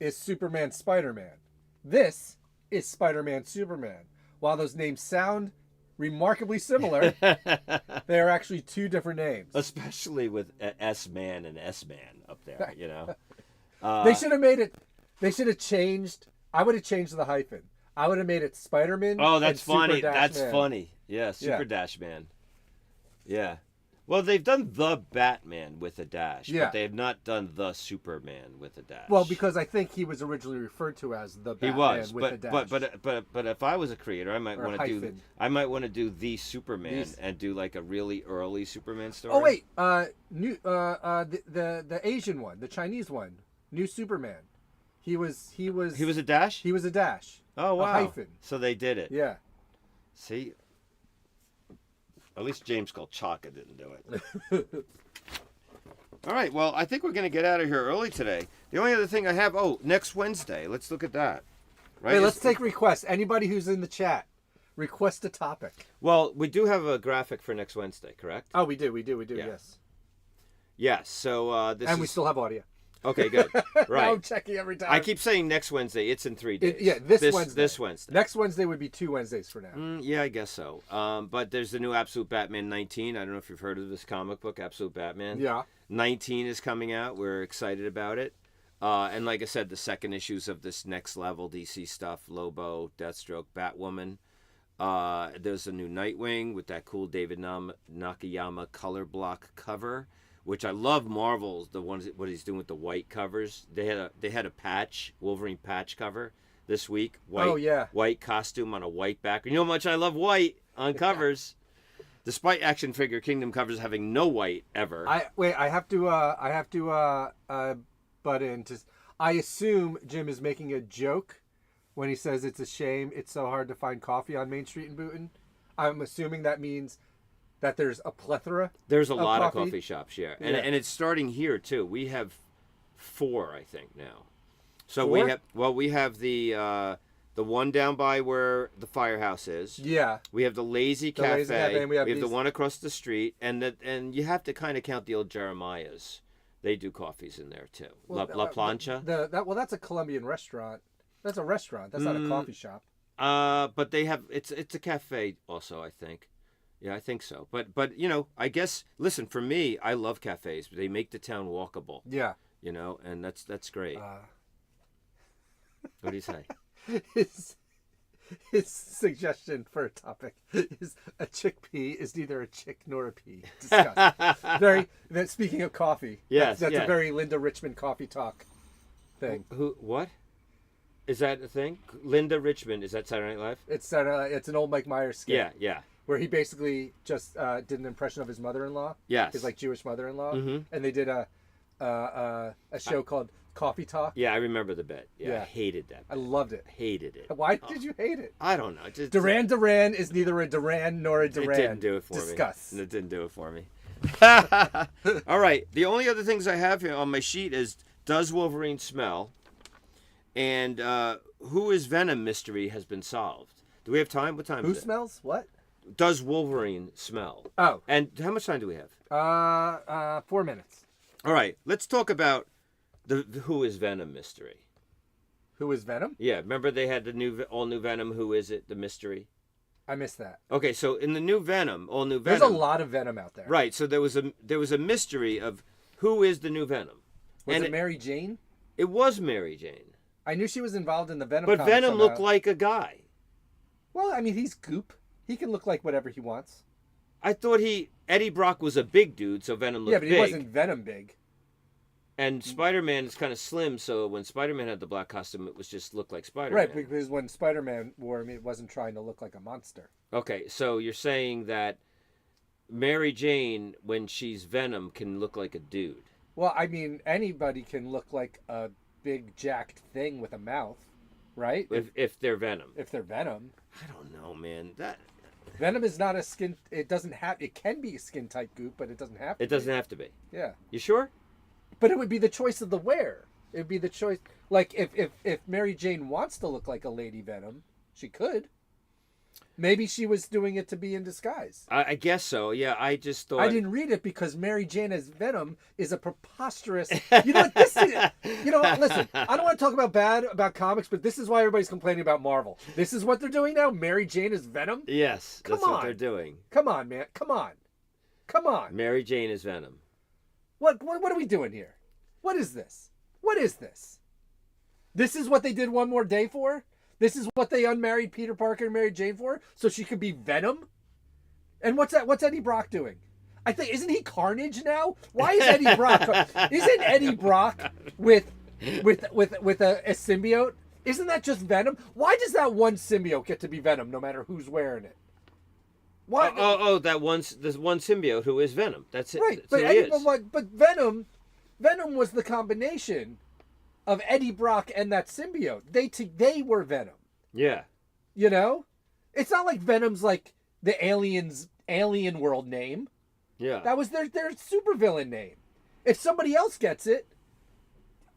is Superman, Spider-Man. This is Spider-Man, Superman. While those names sound remarkably similar, they are actually two different names. Especially with S-Man and S-Man up there, you know. They should have made it. They should have changed. I would have changed the hyphen. I would have made it Spider-Man. Oh, that's and funny. Super That's Man. funny. Yeah, Super Dash Man. Yeah. Well, they've done the Batman with a dash, Yeah. but they have not done the Superman with a dash. Well, because I think he was originally referred to as the Batman he was, with a dash. but if I was a creator, I might Or a want to do hyphen. the Superman and do like a really early Superman story. Oh wait, the Asian one, the Chinese one, new Superman. He was he was a dash. He was a dash. Oh wow! A hyphen. So they did it. Yeah. See, at least James Kolchaka didn't do it. All right. Well, I think we're going to get out of here early today. The only other thing I have, next Wednesday. Let's look at that. Right. Hey, let's take requests. Anybody who's in the chat, request a topic. Well, we do have a graphic for next Wednesday, correct? Oh, we do. Yeah. Yes. Yes. So this. And we still have audio. Okay, good. Right. I'm checking every time. I keep saying next Wednesday. It's in 3 days. This Wednesday. This Wednesday. Next Wednesday would be 2 Wednesdays for now. Yeah, I guess so. But there's the new Absolute Batman 19. I don't know if you've heard of this comic book, Absolute Batman. Yeah. 19 is coming out. We're excited about it. And like I said, the second issues of this next level DC stuff, Lobo, Deathstroke, Batwoman. There's a new Nightwing with that cool David Nakayama color block cover, which I love. Marvel's what he's doing with the white covers. They had a patch, Wolverine patch cover this week. White, Oh, yeah. White costume on a white background. You know how much I love white on covers. Despite Action Figure Kingdom covers having no white ever. I have to butt in. I assume Jim is making a joke when he says it's a shame it's so hard to find coffee on Main Street in Boonton. I'm assuming that means that there's a plethora. There's a of lot coffee. of coffee shops, yeah. And it's starting here too. We have 4, I think, now. So 4? we have the one down by where the firehouse is. Yeah. We have the Lazy The Cafe. Lazy Cafe, and we have the these- one across the street, and you have to kind of count the old Jeremiah's. They do coffees in there too. La Plancha. That's a Colombian restaurant. That's a restaurant. That's not a coffee shop. But they have it's a cafe also, I think. Yeah, I think so. But you know, I guess listen, for me, I love cafes. They make the town walkable. Yeah. You know, and that's great. What do you say? His suggestion for a topic is a chickpea is neither a chick nor a pea. Discuss. Speaking of coffee, Yes, that's yeah. a very Linda Richmond coffee talk thing. Who? What? Is that a thing? Linda Richmond, is that Saturday Night Live? It's an old Mike Myers skit. Yeah, yeah. Where he basically just did an impression of his mother-in-law. Yes. His like Jewish mother-in-law, Mhm. and they did a show called Coffee Talk. Yeah, I remember the bit. Yeah, Yeah. I hated that I bit. loved it. Hated it. Why did you hate it? I don't know. Just, Duran Duran is neither a Duran nor a Duran. It didn't do it for Discuss. me. It didn't do it for me. All right. The only other things I have here on my sheet is, does Wolverine smell? And who is Venom mystery has been solved. Do we have time? What time Who is it? smells what? Does Wolverine smell? Oh, And how much time do we have? 4 minutes. All right. Let's talk about the who is Venom mystery. Who is Venom? Yeah. Remember they had the all new Venom. Who is it? The mystery. I missed that. Okay. So in the new Venom, all new Venom. There's a lot of Venom out there. Right. So there was a mystery of who is the new Venom? Was And it Mary Jane? It was Mary Jane. I knew she was involved in the Venom. But comics Venom somehow. looked like a guy. Well, I mean, he's Goop. He can look like whatever he wants. I thought Eddie Brock was a big dude, so Venom looked Yeah, but he big. wasn't Venom big. And Spider-Man is kind of slim, so when Spider-Man had the black costume, it was just looked like Spider-Man. Right, because when Spider-Man wore him, it wasn't trying to look like a monster. Okay, so you're saying that Mary Jane, when she's Venom, can look like a dude. Well, I mean, anybody can look like a big jacked thing with a mouth, right? If they're Venom. If they're Venom. I don't know, man. That Venom is not a skin. It doesn't have. It can be a skin tight Goop, but it doesn't have to. It doesn't have to be. Yeah. You sure? But it would be the choice of the wearer. It would be the choice. Like if Mary Jane wants to look like a Lady Venom, she could. Maybe she was doing it to be in disguise. I guess so. Yeah, I just thought. I didn't read it because Mary Jane as Venom is a preposterous. You know what? This is, you know what? Listen, I don't want to talk about bad about comics, but this is why everybody's complaining about Marvel. This is what they're doing now. Mary Jane as Venom. Yes, Come that's what on. they're doing. Come on, man. Come on. Come on. Mary Jane is Venom. What are we doing here? What is this? What is this? This is what they did One More Day for? This is what they unmarried Peter Parker and Mary Jane for? So she could be Venom? And what's that? What's Eddie Brock doing? I think, isn't he Carnage now? Why is Eddie Brock? Isn't Eddie Brock with a symbiote? Isn't that just Venom? Why does that one symbiote get to be Venom no matter who's wearing it? Why? That one symbiote who is Venom. That's it. Right, That's who he is. but Venom was the combination of Eddie Brock and that symbiote. They were Venom. Yeah. You know, it's not like Venom's like the alien world name. Yeah. That was their supervillain name. If somebody else gets it,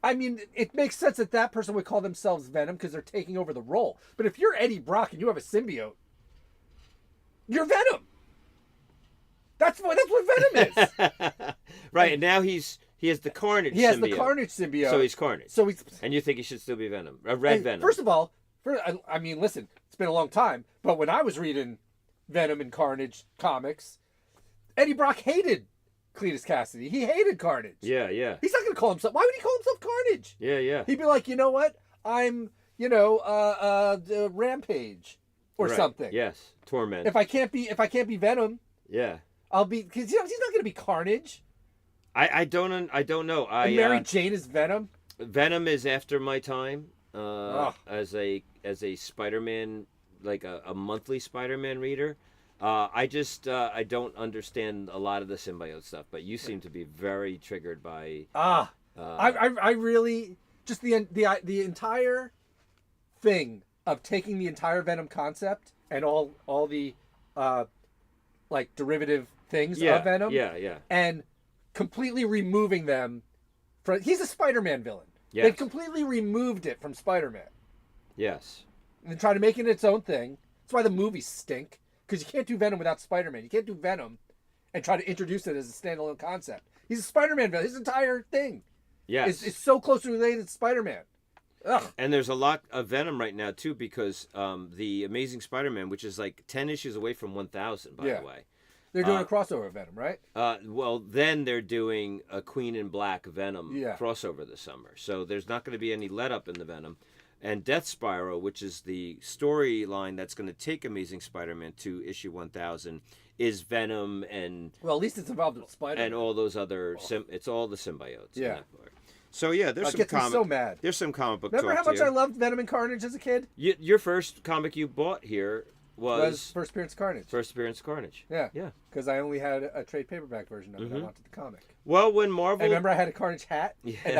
I mean, it makes sense that person would call themselves Venom because they're taking over the role. But if you're Eddie Brock and you have a symbiote, you're Venom. That's what Venom is. Right, and now he has the Carnage symbiote. He has the Carnage symbiote. So he's Carnage. So he's. And you think he should still be Venom? A red Venom. First of all, I mean, listen, it's been a long time, but when I was reading Venom and Carnage comics, Eddie Brock hated Cletus Cassidy. He hated Carnage. Yeah, yeah. He's not going to call himself. Why would he call himself Carnage? Yeah, yeah. He'd be like, you know what? I'm, Rampage or something. Yes, Torment. If I can't be Venom, yeah, I'll be, because he's not going to be Carnage. I don't know. And Mary Jane is Venom. Venom is after my time as a Spider-Man, like a monthly Spider-Man reader. I don't understand a lot of the symbiote stuff, but you seem to be very triggered by. I really just the entire thing of taking the entire Venom concept and all the like derivative things of Venom, and completely removing them from. He's a Spider-Man villain. Yes. They've completely removed it from Spider-Man. Yes. And then try to make it its own thing. That's why the movies stink. Because you can't do Venom without Spider-Man. You can't do Venom and try to introduce it as a standalone concept. He's a Spider-Man villain. His entire thing is so closely related to Spider-Man. Ugh. And there's a lot of Venom right now, too, because the Amazing Spider-Man, which is like 10 issues away from 1,000, by the way. They're doing a crossover of Venom, right? Well, then they're doing a Queen in Black Venom crossover this summer. So there's not going to be any let-up in the Venom. And Death Spiral, which is the storyline that's going to take Amazing Spider-Man to issue 1000, is Venom and... Well, at least it's involved with Spider-Man. And all those other... it's all the symbiotes in that part. So, yeah, there's some comic... so mad. There's some comic book Remember talk how much here. I loved Venom and Carnage as a kid? Your first comic you bought here was First Appearance Carnage. First Appearance Carnage. Yeah. Yeah. Because I only had a trade paperback version of it. I wanted the comic. Well, when Marvel... I remember I had a Carnage hat. Yeah. And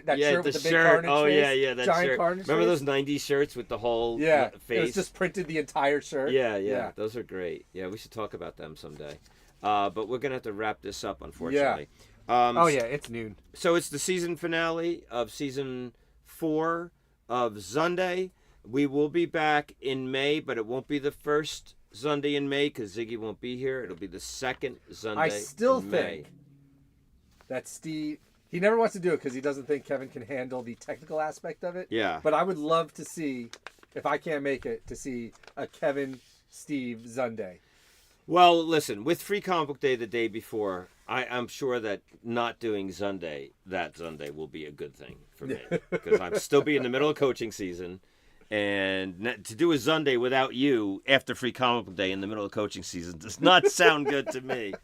that shirt with the big shirt. Carnage Oh, face. yeah, that giant shirt. Carnage Remember face? those 90s shirts with the whole face? face? It was just printed the entire shirt. Yeah. Those are great. Yeah, we should talk about them someday. But we're going to have to wrap this up, unfortunately. Yeah. It's noon. So it's the season finale of season 4 of ZUNDAY. We will be back in May, but it won't be the first ZUNDAY in May because Ziggy won't be here. It'll be the second ZUNDAY I still in May. think that Steve... He never wants to do it because he doesn't think Kevin can handle the technical aspect of it. Yeah. But I would love to see, if I can't make it, to see a Kevin, Steve ZUNDAY. Well, listen, with Free Comic Book Day the day before, I'm sure that not doing Zunday, that Zunday will be a good thing for me because I'm still be in the middle of coaching season, and to do a Zunday without you after Free Comic Book Day in the middle of coaching season does not sound good to me.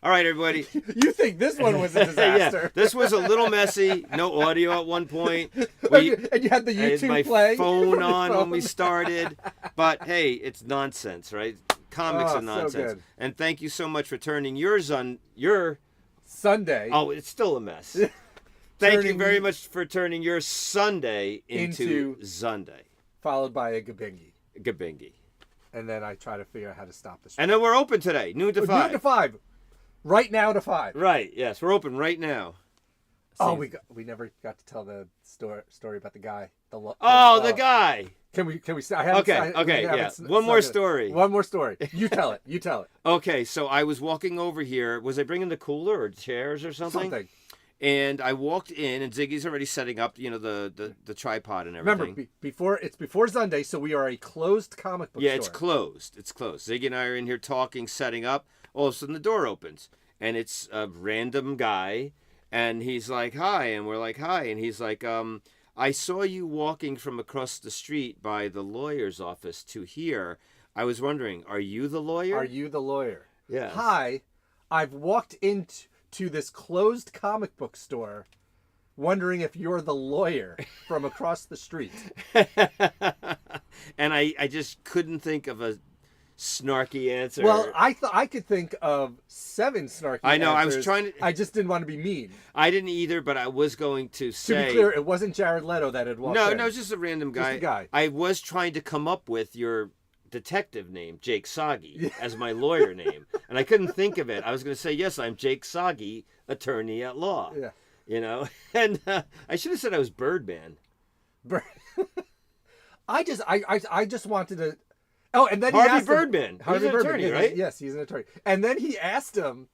All right, everybody. You think this one was a disaster? Yeah, this was a little messy. No audio at one point. And you had the I had YouTube my playing phone on when we started, but hey, it's nonsense, right? Comics Oh, are nonsense. so good. And thank you so much for turning your Sunday. Oh, it's still a mess. Thank you Turning- very much for turning your Sunday into Into- Zunday. Followed by a Gabingi. Gabingi. And then I try to figure out how to stop this. And then we're open today, noon to 5. Noon to 5. Right now to 5. Right, yes, we're open right now. Oh, we never got to tell the story about the guy. The guy. Can we? I haven't. Okay, I yeah. haven't One more snuck it. story. One more story. You tell it. You tell it. Okay, so I was walking over here. Was I bringing the cooler or chairs or something? Something. And I walked in, and Ziggy's already setting up, the tripod and everything. Remember, before Sunday, so we are a closed comic book Yeah, store. it's closed. It's closed. Ziggy and I are in here talking, setting up. All of a sudden, the door opens, and it's a random guy, and he's like, "Hi," and we're like, "Hi," and he's like, "I saw you walking from across the street by the lawyer's office to here. I was wondering, are you the lawyer?" Are you the lawyer? Yes. Hi, I've walked into this closed comic book store, wondering if you're the lawyer from across the street. And I just couldn't think of a snarky answer. Well, I could think of 7 snarky I know, I was answers. trying to- I just didn't want to be mean. I didn't either, but I was going to say. To be clear, it wasn't Jared Leto that had walked in. No, it's just a random Just guy. a guy. I was trying to come up with your detective name, Jake Soggy, as my lawyer name, and I couldn't think of it. I was going to say, yes, I'm Jake Soggy, attorney at law. Yeah. And I should have said I was Birdman. I just wanted to. Oh, and then Harvey he asked Birdman. Harvey He's an Birdman, attorney, yeah, right? Yes, he's an attorney. And then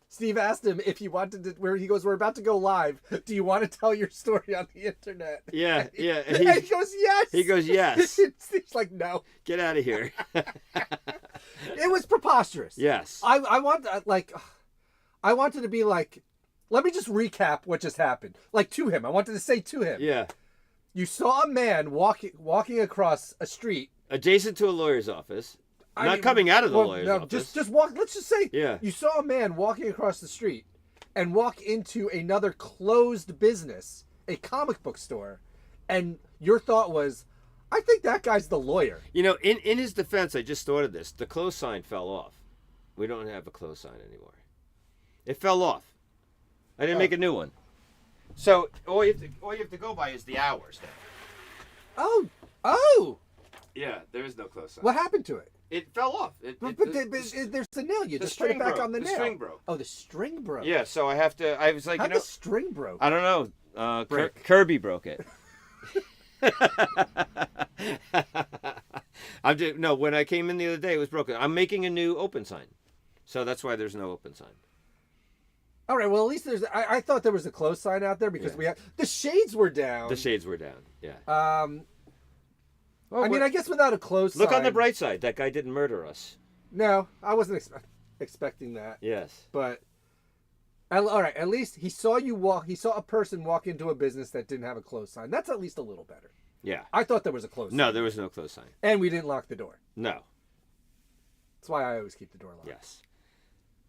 Steve asked him if he wanted to. Where he goes, we're about to go live. Do you want to tell your story on the internet? Yeah, yeah. And he goes, yes. He goes, yes. Steve's like, no. Get out of here. It was preposterous. Yes. I wanted to be like, let me just recap what just happened. Like to him. I wanted to say to him. Yeah. You saw a man walking across a street. Adjacent to a lawyer's office. Not coming out of the lawyer's office. Just walk. Let's just say Yeah. you saw a man walking across the street and walk into another closed business, a comic book store, and your thought was, I think that guy's the lawyer. In his defense, I just thought of this. The close sign fell off. We don't have a close sign anymore. It fell off. I didn't make a new one. So all you have to go by is the hours now. Oh! Yeah, there is no close sign. What happened to it? It fell off. But there's the nail. You the just put it string back broke. on the The nail. string broke. Oh, the string broke. Yeah, so I was like, How'd the string broke? I don't know. Break. Kirby broke it. When I came in the other day, it was broken. I'm making a new open sign. So that's why there's no open sign. All right. Well, at least there's. I thought there was a close sign out there because we had the shades were down. The shades were down. Yeah. I mean, I guess without a close sign. Look on the bright side. That guy didn't murder us. No, I wasn't expecting that. Yes. But all right. At least he saw you walk. He saw a person walk into a business that didn't have a close sign. That's at least a little better. Yeah. I thought there was a close sign. No, there was no close sign. And we didn't lock the door. No. That's why I always keep the door locked. Yes.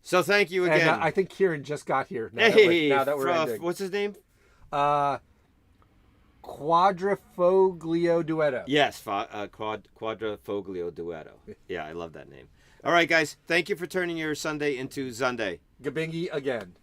So thank you again. And I think Kieran just got here. Now that we're ending. What's his name? Quadrifoglio Duetto. Yes, Quadrifoglio Duetto. Yeah, I love that name. All right, guys. Thank you for turning your Sunday into Zunday. Gabingi again.